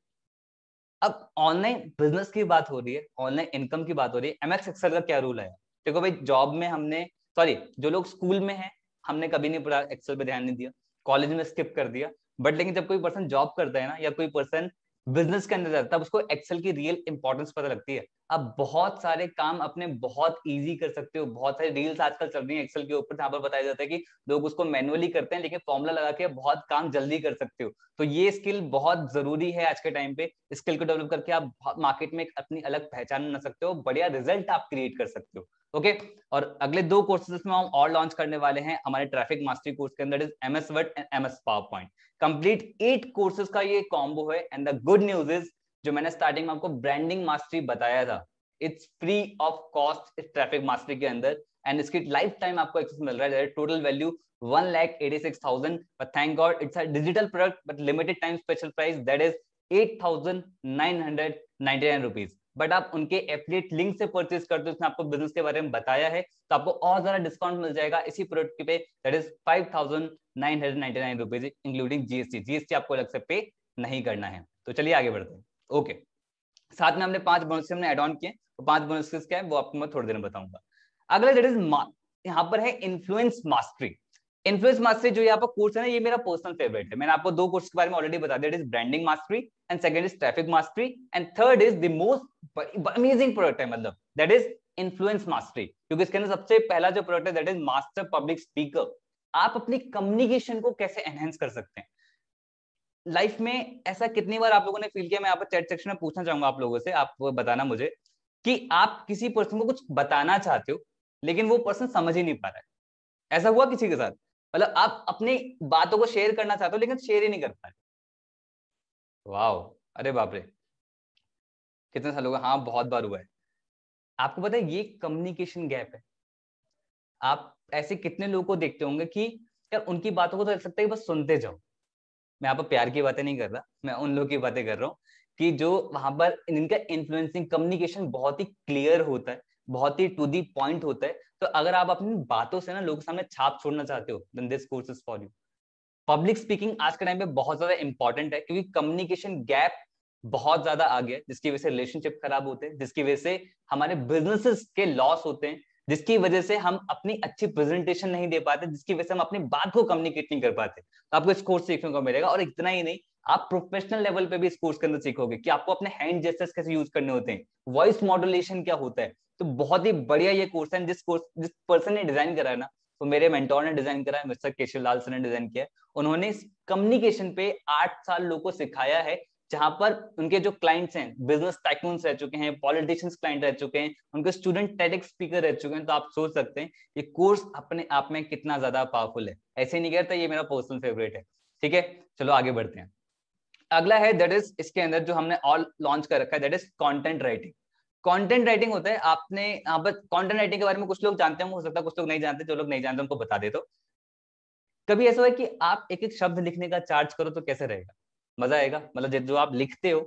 अब ऑनलाइन बिजनेस की बात हो रही है, ऑनलाइन इनकम की बात हो रही है, एमएक्स एक्सेल का क्या रूल है? देखो भाई, जॉब में हमने, सॉरी, जो लोग स्कूल में हैं हमने कभी नहीं पढ़ा, एक्सेल पे ध्यान नहीं दिया, कॉलेज में स्किप कर दिया, बट लेकिन जब कोई पर्सन जॉब करता है ना, या कोई पर्सन बिजनेस के अंदर जाता है, तब उसको एक्सेल की रियल इंपॉर्टेंस पता लगती है। अब बहुत सारे काम अपने बहुत इजी कर सकते हो, बहुत सारी रील्स आजकल चल रही है एक्सेल के ऊपर, जहां पर बताया जाता है कि लोग उसको मैनुअली करते हैं, लेकिन फॉर्मूला लगा के बहुत काम जल्दी कर सकते हो। तो ये स्किल बहुत जरूरी है आज के टाइम पे। स्किल को डेवलप करके आप मार्केट में अपनी अलग पहचान बना सकते हो, बढ़िया रिजल्ट आप क्रिएट कर सकते हो, ओके। और अगले 2 कोर्सेज में हम और लॉन्च करने वाले हैं हमारे ट्रैफिक मास्टरी कोर्स के अंदर, is MS word and MS power point. Complete 8 courses का ये कॉम्बो है। And the good news is, जो मैंने स्टार्टिंग में आपको ब्रांडिंग मास्टरी बताया था, इट्स फ्री ऑफ कॉस्ट इस ट्रैफिक मास्टरी के अंदर, एंड इसकी लाइफ टाइम आपको एक्सेस मिल रहा है, total value 1,86,000, but thank God it's a digital product but limited time special price that is 8,999 rupees. But आप उनके एफिलिएट लिंक से परचेज करते हो, उसने आपको बिजनेस के बारे में बताया है, तो आपको और ज्यादा डिस्काउंट मिल जाएगा इसी प्रोडक्ट पे, that is 5,999 rupees including GST. GST आपको अलग से पे नहीं करना है। तो चलिए आगे बढ़ते हैं। ओके, साथ में हमने 5 बोनस हमने एड ऑन किए, तो 5 बोनस क्या है वो आपको मैं थोड़ी देर में बताऊंगा। अगला दैट इज यहाँ पर है इन्फ्लुएंस मास्टरी। इन्फ्लुएंस मास्टरी जो यहाँ पर कोर्स है ना, ये मेरा पर्सनल फेवरेट है। मैंने आपको 2 कोर्स के बारे में ऑलरेडी बता दिया, it is branding mastery and second is traffic mastery and third is the most amazing product है, मतलब दैट इज इन्फ्लुएंस मास्टरी, क्योंकि इसके अंदर सबसे पहला जो प्रोडक्ट है that is master public speaker. आप अपनी कम्युनिकेशन को कैसे एनहेंस कर सकते हैं लाइफ में। ऐसा कितनी बार आप लोगों ने फील किया, मैं यहाँ पर चैट सेक्शन में पूछना चाहूंगा आप लोगों से, आप बताना मुझे कि आप किसी पर्सन को कुछ बताना चाहते हो लेकिन वो पर्सन समझ ही नहीं पा रहा है। ऐसा हुआ किसी के साथ? मतलब आप अपनी बातों को शेयर करना चाहते हो लेकिन शेयर ही नहीं कर पा रहे। वाओ, अरे बाप रे, कितने सालों का, हाँ बहुत बार हुआ है। आपको पता है ये कम्युनिकेशन गैप है। आप ऐसे कितने लोगों को देखते होंगे कि यार उनकी बातों को तो लग सकता है बस सुनते जाओ। मैं यहाँ पर प्यार की बातें नहीं कर रहा, मैं उन लोगों की बातें कर रहा हूँ कि जो वहां पर इनका इन्फ्लुएंसिंग कम्युनिकेशन बहुत ही क्लियर होता है, बहुत ही टू दी पॉइंट होता है। तो अगर आप अपनी बातों से ना लोगों के सामने छाप छोड़ना चाहते हो, then this course is for you. Public speaking आज के टाइम पे बहुत ज्यादा इंपॉर्टेंट है, क्योंकि कम्युनिकेशन गैप बहुत ज्यादा आ गया है, जिसकी वजह से रिलेशनशिप खराब होते हैं, जिसकी वजह से हमारे बिजनेसेस के लॉस होते हैं, जिसकी वजह से हम अपनी अच्छी प्रेजेंटेशन नहीं दे पाते, जिसकी वजह से हम अपनी बात को कम्युनिकेट नहीं कर पाते। तो आपको इस कोर्स सीखने को मिलेगा, और इतना ही नहीं, आप प्रोफेशनल लेवल पे भी इस कोर्स के अंदर सीखोगे कि आपको अपने हैंड जेस्चर्स कैसे यूज करने होते हैं, वॉइस मॉड्यूलेशन क्या होता है। तो बहुत ही बढ़िया ये कोर्स है। जिस पर्सन ने डिजाइन करा है ना, तो मेरे मेंटोर ने डिजाइन करा है, मिस्टर केशव लाल सर ने डिजाइन किया है। उन्होंने कम्युनिकेशन पे 8 साल लोगों को सिखाया है, जहां पर उनके जो क्लाइंट्स हैं बिजनेस टाइकून्स रह चुके हैं, पॉलिटिशियंस क्लाइंट रह चुके हैं, उनके स्टूडेंट टेडेक्स स्पीकर रह चुके हैं। तो आप सोच सकते हैं ये कोर्स अपने आप में कितना ज्यादा पावरफुल है। ऐसे नहीं कहता, ये मेरा पर्सनल फेवरेट है। ठीक है, चलो आगे बढ़ते हैं। अगला है दैट इज, इसके अंदर जो हमने ऑल लॉन्च कर रखा है that is content writing. Content writing होता है, आपने बस कंटेंट राइटिंग के बारे में कुछ लोग जानते हैं, हो सकता है कुछ लोग नहीं जानते। जो लोग नहीं जानते उनको बता दे। तो कभी ऐसा है कि आप एक एक शब्द लिखने का चार्ज करो तो कैसे रहेगा? मजा आएगा। मतलब जो आप लिखते हो,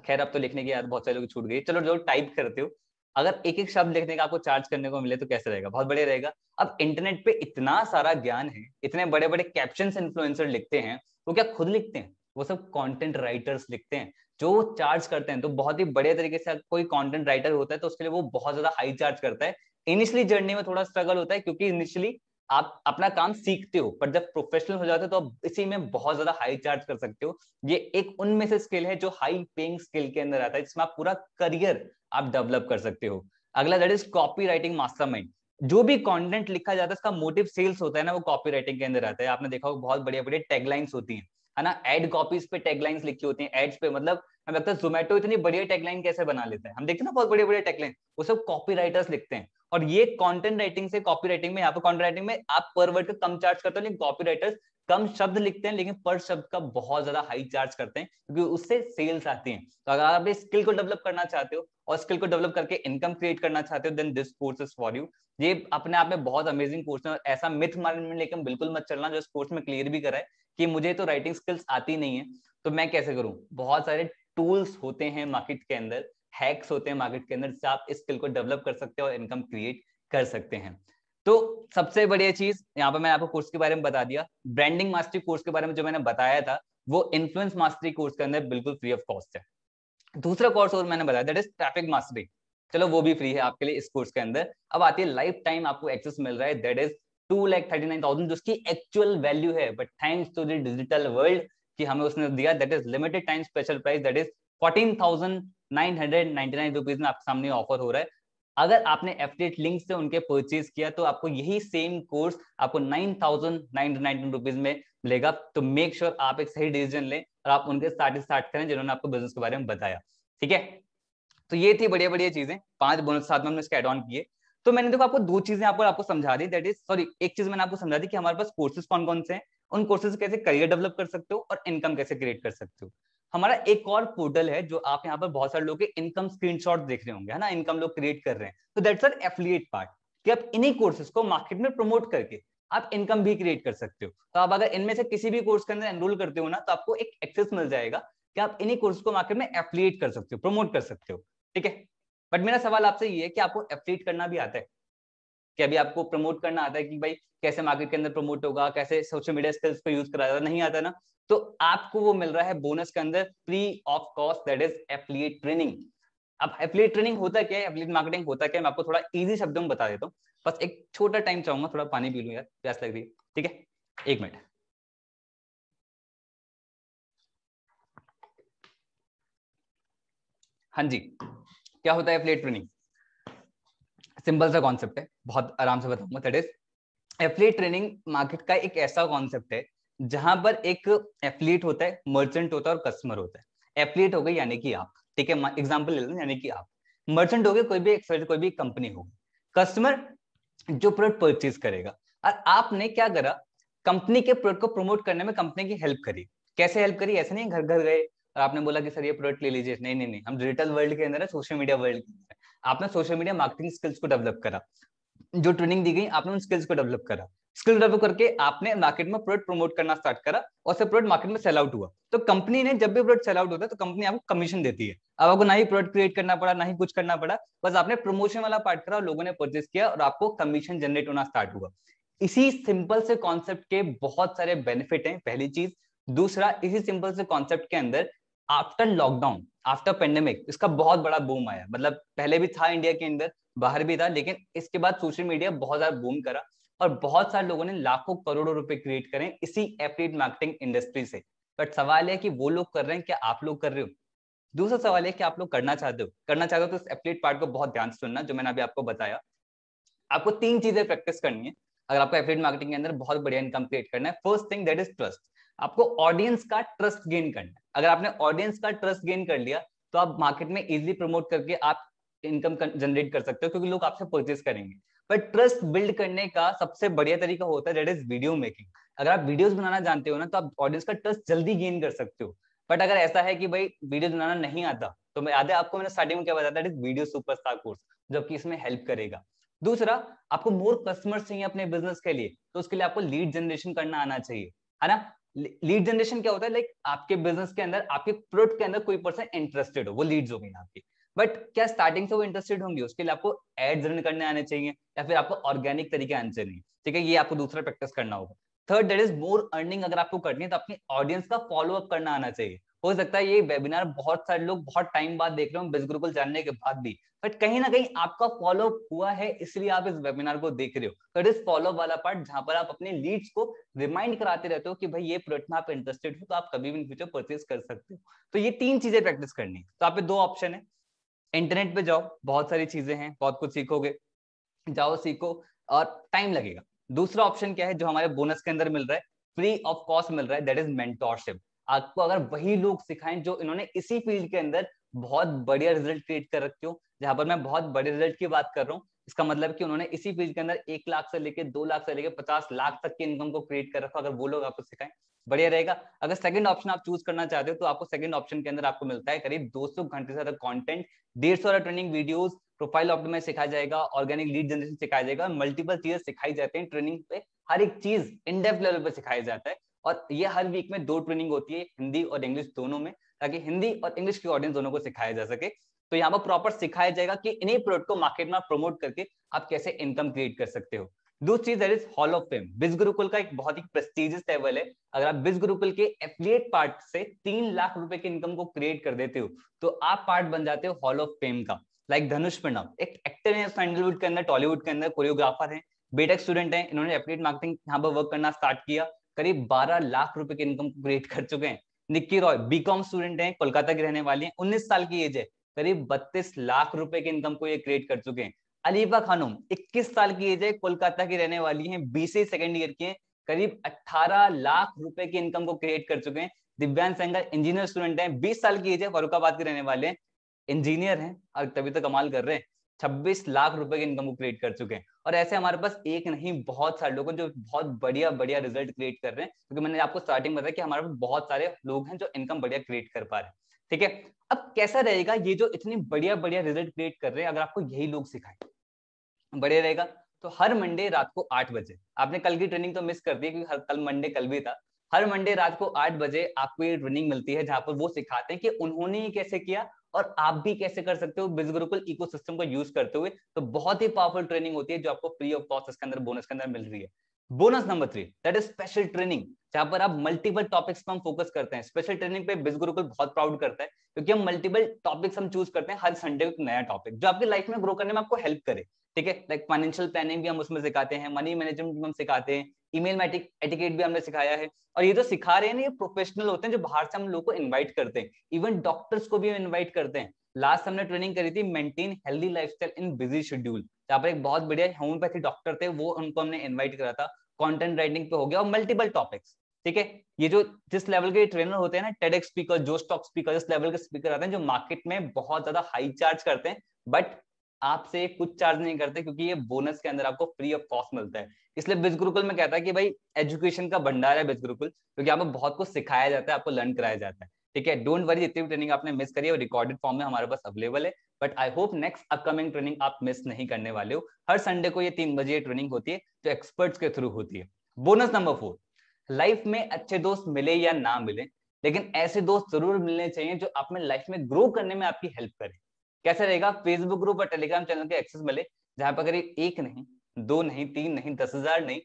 खैर अब तो लिखने की याद बहुत सारे लोग छूट गई, चलो जो टाइप करते हो, अगर एक एक शब्द लिखने का आपको चार्ज करने को मिले तो कैसे रहेगा? बहुत बढ़िया रहेगा। अब इंटरनेट पे इतना सारा ज्ञान है, इतने बड़े बड़े कैप्शंस इन्फ्लुएंसर लिखते हैं, वो क्या खुद लिखते हैं? वो सब कंटेंट राइटर्स लिखते हैं जो चार्ज करते हैं। तो बहुत ही बढ़िया तरीके से कोई कंटेंट राइटर होता है तो उसके लिए वो बहुत ज्यादा हाई चार्ज करता है। इनिशियली जर्नी में थोड़ा स्ट्रगल होता है, क्योंकि इनिशियली आप अपना काम सीखते हो, पर जब प्रोफेशनल हो जाते हो तो आप इसी में बहुत ज्यादा हाई चार्ज कर सकते हो। ये एक उनमें से स्किल है जो हाई पेइंग स्किल के अंदर आता है, जिसमें आप पूरा करियर आप डेवलप कर सकते हो। अगला that is copy writing mastermind. जो भी कंटेंट लिखा जाता है उसका मोटिव सेल्स होता है ना, वो कॉपी राइटिंग के अंदर आता है। आपने देखा होगा बहुत बढ़िया बढ़िया टैगलाइंस होती है ना, एड कॉपीज पे टैगलाइंस लिखी होती है, एड्स पे। मतलब हमें लगता है जोमेटो इतनी बढ़िया टैगलाइन कैसे बना लेता है, हम देखते हैं ना बहुत बढ़िया बढ़िया टैगलाइन, वो सब कॉपी राइटर्स लिखते हैं। और ये कंटेंट राइटिंग से कॉपी राइटिंग में, यहाँ पे कंटेंट राइटिंग में आप पर वर्ड का कम चार्ज करते हो, लेकिन कॉपी राइटर्स कम शब्द लिखते हैं लेकिन पर शब्द का बहुत ज्यादा हाई चार्ज करते हैं, क्योंकि उससे सेल्स आती हैं। तो अगर आप इस स्किल को डेवलप करना चाहते हो और स्किल को डेवलप करके इनकम क्रिएट करना चाहते हो, then this course is for you. ये अपने आप में बहुत अमेजिंग कोर्स है, और ऐसा मिथ माइंड में लेकर बिल्कुल मत चलना जो इस कोर्स में क्लियर भी करा है कि मुझे तो राइटिंग स्किल्स आती नहीं है तो मैं कैसे करूं। बहुत सारे टूल्स होते हैं मार्केट के अंदर, हैक्स होते हैं मार्केट के अंदर, जिससे आप इस स्किल को डेवलप कर सकते हो और इनकम क्रिएट कर सकते हैं। तो सबसे बढ़िया चीज यहाँ पर मैंने आपको कोर्स के बारे में बता दिया। ब्रांडिंग मास्टरी कोर्स के बारे में जो मैंने बताया था वो इन्फ्लुएंस मास्टरी कोर्स के अंदर बिल्कुल फ्री ऑफ कॉस्ट है। दूसरा कोर्स और मैंने बताया दैट इज ट्रैफिक मास्टरी, चलो वो भी फ्री है आपके लिए इस कोर्स के अंदर। अब आती है लाइफ टाइम आपको एक्सेस मिल रहा है, दैट इज 2,39,000 जिसकी एक्चुअल वैल्यू है, but thanks to the digital world कि हमें उसने दिया, that is limited time special price, that is 14,999 rupees में आपके सामने ऑफर हो रहा है। अगर आपने एफिलिएट लिंक से उनके परचेज किया तो आपको यही सेम कोर्स आपको 9,999 रुपीज में मिलेगा। तो मेक श्योर आप एक सही डिसीजन लें और आप उनके साथ स्टार्ट करें जिन्होंने आपको बिजनेस के बारे में बताया। ठीक है, तो ये थी बढ़िया बढ़िया चीजें, 5 बोनस साथ में हमने इसके एड ऑन किए। तो मैंने देखो आपको 2 चीजें आपको समझा दी, दैट इज सॉरी एक चीज मैंने आपको समझा दी कि हमारे पास कोर्सेज कौन कौन से हैं, उन कोर्सेज कैसे करियर डेवलप कर सकते हो और इनकम कैसे क्रिएट कर सकते हो। हमारा एक और पोर्टल है जो आप यहाँ पर बहुत सारे लोग के इनकम स्क्रीनशॉट देख रहे होंगे, है ना, इनकम लोग क्रिएट कर रहे हैं, तो दैट्स एन एफिलिएट पार्ट, कि आप इन्हीं कोर्सेज को मार्केट में प्रमोट करके आप इनकम भी क्रिएट कर सकते हो। तो आप अगर इनमें से किसी भी कोर्स के अंदर एनरोल करते हो ना, तो आपको एक एक्सेस मिल जाएगा कि आप इन्हीं कोर्स को मार्केट में एफिलिएट कर सकते हो, प्रमोट कर सकते हो, ठीक है। बट मेरा सवाल आपसे ये है कि आपको एफिलिएट करना भी आता है कि अभी आपको प्रमोट करना आता है कि भाई कैसे मार्केट के अंदर प्रमोट होगा, कैसे सोशल मीडिया स्किल्स को यूज करा जाता, नहीं आता ना, तो आपको वो मिल रहा है बोनस के अंदर free of cost, that is affiliate training. अब एफिलिएट ट्रेनिंग होता क्या है, एफिलिएट मार्केटिंग होता क्या है, मैं आपको थोड़ा इजी शब्दों में बता देता हूँ। बस एक छोटा टाइम चाहूंगा, थोड़ा पानी पी लूं यार, प्यास लग रही है, ठीक है, 1 मिनट। हाँ जी, क्या होता है एफिलिएट ट्रेनिंग? सिंपल सा कॉन्सेप्ट है, बहुत आराम से बताऊंगा। That is affiliate training market का एक ऐसा कॉन्सेप्ट है जहां पर एक एफिलिएट होता है, मर्चेंट होता है और कस्टमर होता है। एफिलिएट हो गई यानी कि आप, ठीक है, एग्जांपल ले लो, यानी कि आप। मर्चेंट हो गए कोई भी कंपनी होगी। कस्टमर जो प्रोडक्ट परचेज करेगा। और आपने क्या करा, कंपनी के प्रोडक्ट को प्रमोट करने में कंपनी की हेल्प करी। कैसे हेल्प करी? ऐसे नहीं घर घर गए और आपने बोला कि सर ये प्रोडक्ट ले लीजिए, नहीं नहीं नहीं, हम डिजिटल वर्ल्ड के अंदर है, सोशल मीडिया वर्ल्ड के अंदर है। आपने सोशल मीडिया मार्केटिंग स्किल्स को डेवलप करा, जो ट्रेनिंग दी गई आपने उन स्किल्स को डेवलप करा, स्किल डेवलप करके आपने मार्केट में प्रोडक्ट प्रमोट करना स्टार्ट करा और से प्रोडक्ट मार्केट में सेल आउट हुआ। तो कंपनी ने जब भी प्रोडक्ट सेल आउट होता है तो कंपनी आपको कमीशन देती है। अब आपको ना ही प्रोडक्ट क्रिएट करना पड़ा, ना ही कुछ करना पड़ा, बस आपने प्रमोशन वाला पार्ट करा और लोगों ने परचेज किया और आपको कमीशन जनरेट होना स्टार्ट हुआ। इसी सिंपल से कॉन्सेप्ट के बहुत सारे बेनिफिट हैं, पहली चीज। दूसरा, इसी सिंपल से कॉन्सेप्ट के अंदर आफ्टर लॉकडाउन, आफ्टर पेंडेमिक, इसका बहुत बड़ा बूम आया। मतलब पहले भी था इंडिया के अंदर, बाहर भी था, लेकिन इसके बाद सोशल मीडिया बहुत ज्यादा बूम करा और बहुत सारे लोगों ने लाखों करोड़ों रुपए क्रिएट करें इसी एफिलिएट मार्केटिंग इंडस्ट्री से। बट सवाल है कि वो लोग कर रहे हैं, क्या आप लोग कर रहे हो? दूसरा सवाल है कि आप लोग करना चाहते हो, तो इस एफिलिएट पार्ट को बहुत ध्यान से सुनना, जो मैंने अभी आपको बताया। आपको 3 चीजें प्रैक्टिस करनी है अगर आपको एफिलिएट मार्केटिंग के अंदर बहुत बढ़िया इनकम क्रिएट करना है। First thing that is trust. आपको ऑडियंस का ट्रस्ट गेन करना है। अगर आपने ऑडियंस का ट्रस्ट गेन कर लिया तो आप मार्केट में इजीली प्रमोट करके आप इनकम जनरेट कर सकते हो, क्योंकि लोग आपसे परचेज करेंगे। बट ट्रस्ट बिल्ड करने का सबसे बढ़िया तरीका होता है दैट इज वीडियो मेकिंग। अगर आप वीडियोस बनाना जानते हो ना, तो आप ऑडियंस का ट्रस्ट जल्दी गेन कर सकते हो। बट अगर ऐसा है कि भाई वीडियो बनाना नहीं आता, तो मैं याद है आपको मैंने स्टार्टिंग में क्या बताया, that is video superstar course, जो कि इसमें हेल्प करेगा। दूसरा, आपको मोर कस्टमर्स चाहिए अपने बिजनेस के लिए, तो उसके लिए आपको लीड जनरेशन करना आना चाहिए, है ना। लीड जनरेशन क्या होता है? लाइक आपके बिजनेस के अंदर, आपके प्रोडक्ट के अंदर कोई पर्सन इंटरेस्टेड हो, वो लीड्स हो गई आपकी। बट क्या स्टार्टिंग से वो इंटरेस्टेड होंगे? उसके लिए आपको एड्स रन करने आने चाहिए या फिर आपको ऑर्गेनिक तरीके आने चाहिए, ठीक है, ये आपको दूसरा प्रैक्टिस करना होगा। Third, that is more earning. अगर आपको करनी है तो अपनी ऑडियंस का फॉलो अप करना आना चाहिए। हो सकता है ये वेबिनार बहुत सारे लोग बहुत टाइम बाद देख रहे हो, बिज गुरुकुल जानने के बाद भी, बट कहीं ना कहीं आपका फॉलो हुआ है, इसलिए आप इस वेबिनार को देख रहे हो। तो इट इज फॉलो वाला पार्ट, जहां पर आप अपने लीड्स को रिमाइंड कराते रहते हो कि भाई ये प्रोडक्ट में आप इंटरेस्टेड हो, तो आप कभी भी इन फ्यूचर परचेज कर सकते हो। तो ये 3 चीजें प्रैक्टिस करनी है। तो आप पे 2 ऑप्शन है, इंटरनेट पे जाओ, बहुत सारी चीजें हैं, बहुत कुछ सीखोगे, जाओ सीखो, और टाइम लगेगा। दूसरा ऑप्शन क्या है जो हमारे बोनस के अंदर मिल रहा है, फ्री ऑफ कॉस्ट मिल रहा है, दैट इज मेंटोरशिप। आपको अगर वही लोग सिखाएं जो इन्होंने इसी फील्ड के अंदर बहुत बढ़िया रिजल्ट क्रिएट कर रखे हो, जहां पर मैं बहुत बड़े रिजल्ट की बात कर रहा हूँ, इसका मतलब कि उन्होंने इसी फील्ड के अंदर 1 लाख से लेकर 2 लाख से लेकर 50 लाख तक की इनकम को क्रिएट कर रखा, अगर वो लोग आपको सिखाएं, बढ़िया रहेगा। अगर सेकंड ऑप्शन आप चूज करना चाहते हो, तो आपको सेकंड ऑप्शन के अंदर आपको मिलता है करीब 200 घंटे से ज्यादा content, 150 training videos, profile optimise सिखाया जाएगा, ऑर्गेनिक लीड जनरेशन सिखाया जाएगा, मल्टीपल चीजें सिखाई जाती हैं ट्रेनिंग पे, हर एक चीज इन डेप्थ लेवल पे सिखाया जाता है। और ये हर वीक में 2 ट्रेनिंग होती है, हिंदी और इंग्लिश दोनों में, ताकि हिंदी और इंग्लिश की ऑडियंस दोनों को सिखाया जा सके। तो यहाँ पर प्रॉपर सिखाया जाएगा कि इन्हीं प्रोडक्ट को मार्केट में प्रमोट करके आप कैसे इनकम क्रिएट कर सकते हो। दूसरी चीज that is hall of fame. बिज गुरुकुल का एक बहुत ही प्रेस्टिजियस लेवल है। अगर आप बिज गुरुकुल के एफिलिएट पार्ट से 3 लाख रुपए की इनकम को क्रिएट कर देते हो, तो आप पार्ट बन जाते हो हॉल ऑफ फेम का। लाइक धनुष प्रणव एक एक्टर है, सैंडलवुड के अंदर, टॉलीवुड के अंदर कोरियोग्राफर है, बीटेक स्टूडेंट है, इन्होंने एफिलिएट मार्केटिंग यहाँ पर वर्क करना स्टार्ट किया, करीब 12 लाख रुपए की इनकम क्रिएट कर चुके हैं। निक्की रॉय बीकॉम स्टूडेंट है, कोलकाता की रहने वाली है, 19 साल की एज है, करीब 32 लाख रुपए की इनकम को ये क्रिएट कर चुके हैं। अलीफा खानम 21 साल की एज है, कोलकाता की रहने वाली है, बीसीए सेकंड ईयर की है, करीब 18 लाख रुपए की इनकम को क्रिएट कर चुके हैं। दिव्यांश सेंगर इंजीनियर स्टूडेंट है, 20 साल की एज है, फरुखाबाद के रहने वाले हैं, इंजीनियर हैं और तभी तो कमाल कर रहे हैं, 26 लाख रुपए की इनकम को क्रिएट कर चुके हैं। और ऐसे हमारे पास एक नहीं बहुत सारे लोग हैं जो बहुत बढ़िया बढ़िया रिजल्ट क्रिएट कर रहे हैं, क्योंकि मैंने आपको स्टार्टिंग बताया कि हमारे पास बहुत सारे लोग हैं जो इनकम बढ़िया क्रिएट कर पा रहे हैं। ठीक है, अब कैसा रहेगा ये जो इतनी बढ़िया बढ़िया रिजल्ट क्रिएट कर रहे हैं, अगर आपको यही लोग सिखाएं, बढ़िया रहेगा। तो हर मंडे रात को 8 बजे, आपने कल की ट्रेनिंग तो मिस कर दी क्योंकि हर कल मंडे कल भी था, हर मंडे रात को 8 बजे आपको ये ट्रेनिंग मिलती है जहां पर वो सिखाते हैं कि उन्होंने ये कैसे किया और आप भी कैसे कर सकते हो बिज गुरुकुल इकोसिस्टम को यूज करते हुए। तो बहुत ही पावरफुल ट्रेनिंग होती है जो आपको फ्री ऑफ कॉस्ट इसके अंदर बोनस के अंदर मिल रही है। Bonus number 3, that is special training, जहां पर आप मल्टीपल टॉपिक्स पर हम फोकस करते हैं। स्पेशल ट्रेनिंग पे बिज गुरुकुल बहुत प्राउड करता है क्योंकि हम मल्टीपल टॉपिक्स हम चूज करते हैं, हर संडे एक नया टॉपिक जो आपकी लाइफ में ग्रो करने में आपको हेल्प करे। ठीक है, लाइक फाइनेंशियल प्लानिंग भी हम उसमें सिखाते हैं, मनी मैनेजमेंट भी हम सिखाते हैं, ईमेल एटिकेट भी हमने सिखाया है। और ये जो सिखा रहे हैं ना, ये प्रोफेशनल होते हैं जो बाहर से हम लोग को इनवाइट करते हैं, इवन डॉक्टर्स को भी हम इनवाइट करते हैं। लास्ट हमने ट्रेनिंग करी थी मेंटेन हेल्दी लाइफस्टाइल इन बिजी शेड्यूल, जहाँ पर एक बहुत बढ़िया होम्योपैथी डॉक्टर थे, वो उनको हमने इन्वाइट करा था। कंटेंट राइटिंग पे हो गया और मल्टीपल टॉपिक्स। ठीक है, ये जो जिस लेवल के ट्रेनर होते हैं ना, टेडेक्स स्पीकर, जो स्टॉक स्पीकर, इस लेवल के स्पीकर आते हैं जो मार्केट में बहुत ज्यादा हाई चार्ज करते हैं, बट आपसे कुछ चार्ज नहीं करते क्योंकि ये बोनस के अंदर आपको फ्री ऑफ कॉस्ट मिलता है। इसलिए बिज गुरुकुल में कहता है कि भाई एजुकेशन का भंडार है बिज गुरुकुल, क्योंकि आपको बहुत कुछ सिखाया जाता है, आपको लर्न कराया जाता है। ठीक है, डोंट वरी, जितनी भी ट्रेनिंग आपने मिस करी है रिकॉर्डेड फॉर्म में हमारे पास अवेलेबल है, but I hope next upcoming training आप मिस नहीं करने वाले हो। हर संडे को ये 3 बजे ट्रेनिंग होती है जो एक्सपर्ट्स के थ्रू होती है। बोनस नंबर 4, लाइफ में अच्छे दोस्त मिले या ना मिले, लेकिन ऐसे दोस्त जरूर मिलने चाहिए जो आप में लाइफ में ग्रो करने में आपकी हेल्प करे। कैसे रहेगा? फेसबुक ग्रुप और टेलीग्राम चैनल के एक्सेस मिले, जहां पर करीब 1 नहीं, 2 नहीं, 3 नहीं, 10,000 नहीं,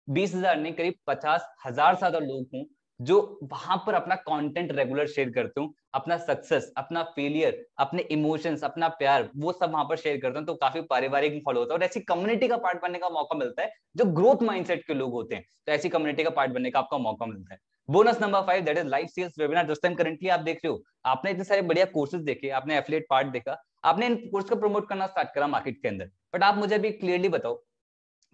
20,000 नहीं, करीब 50,000 से ज्यादा लोग हों जो वहां पर अपना कंटेंट रेगुलर शेयर करते हूँ, अपना सक्सेस, अपना फेलियर, अपने इमोशंस, अपना प्यार, वो सब वहां पर शेयर करते हैं। तो काफी पारिवारिक फॉलो होता है और ऐसी कम्युनिटी का पार्ट बनने का मौका मिलता है जो ग्रोथ माइंडसेट के लोग होते हैं, तो ऐसी कम्युनिटी का पार्ट बनने का आपका मौका मिलता है। Bonus number 5, that is live sales webinar. जिस टाइम करंटली आप देख रहे हो, आपने इतने सारे बढ़िया कोर्सेज देखे, आपने एफिलिएट पार्ट देखा, आपने इन कोर्स को प्रमोट करना स्टार्ट करा मार्केट के अंदर, बट आप मुझे अभी क्लियरली बताओ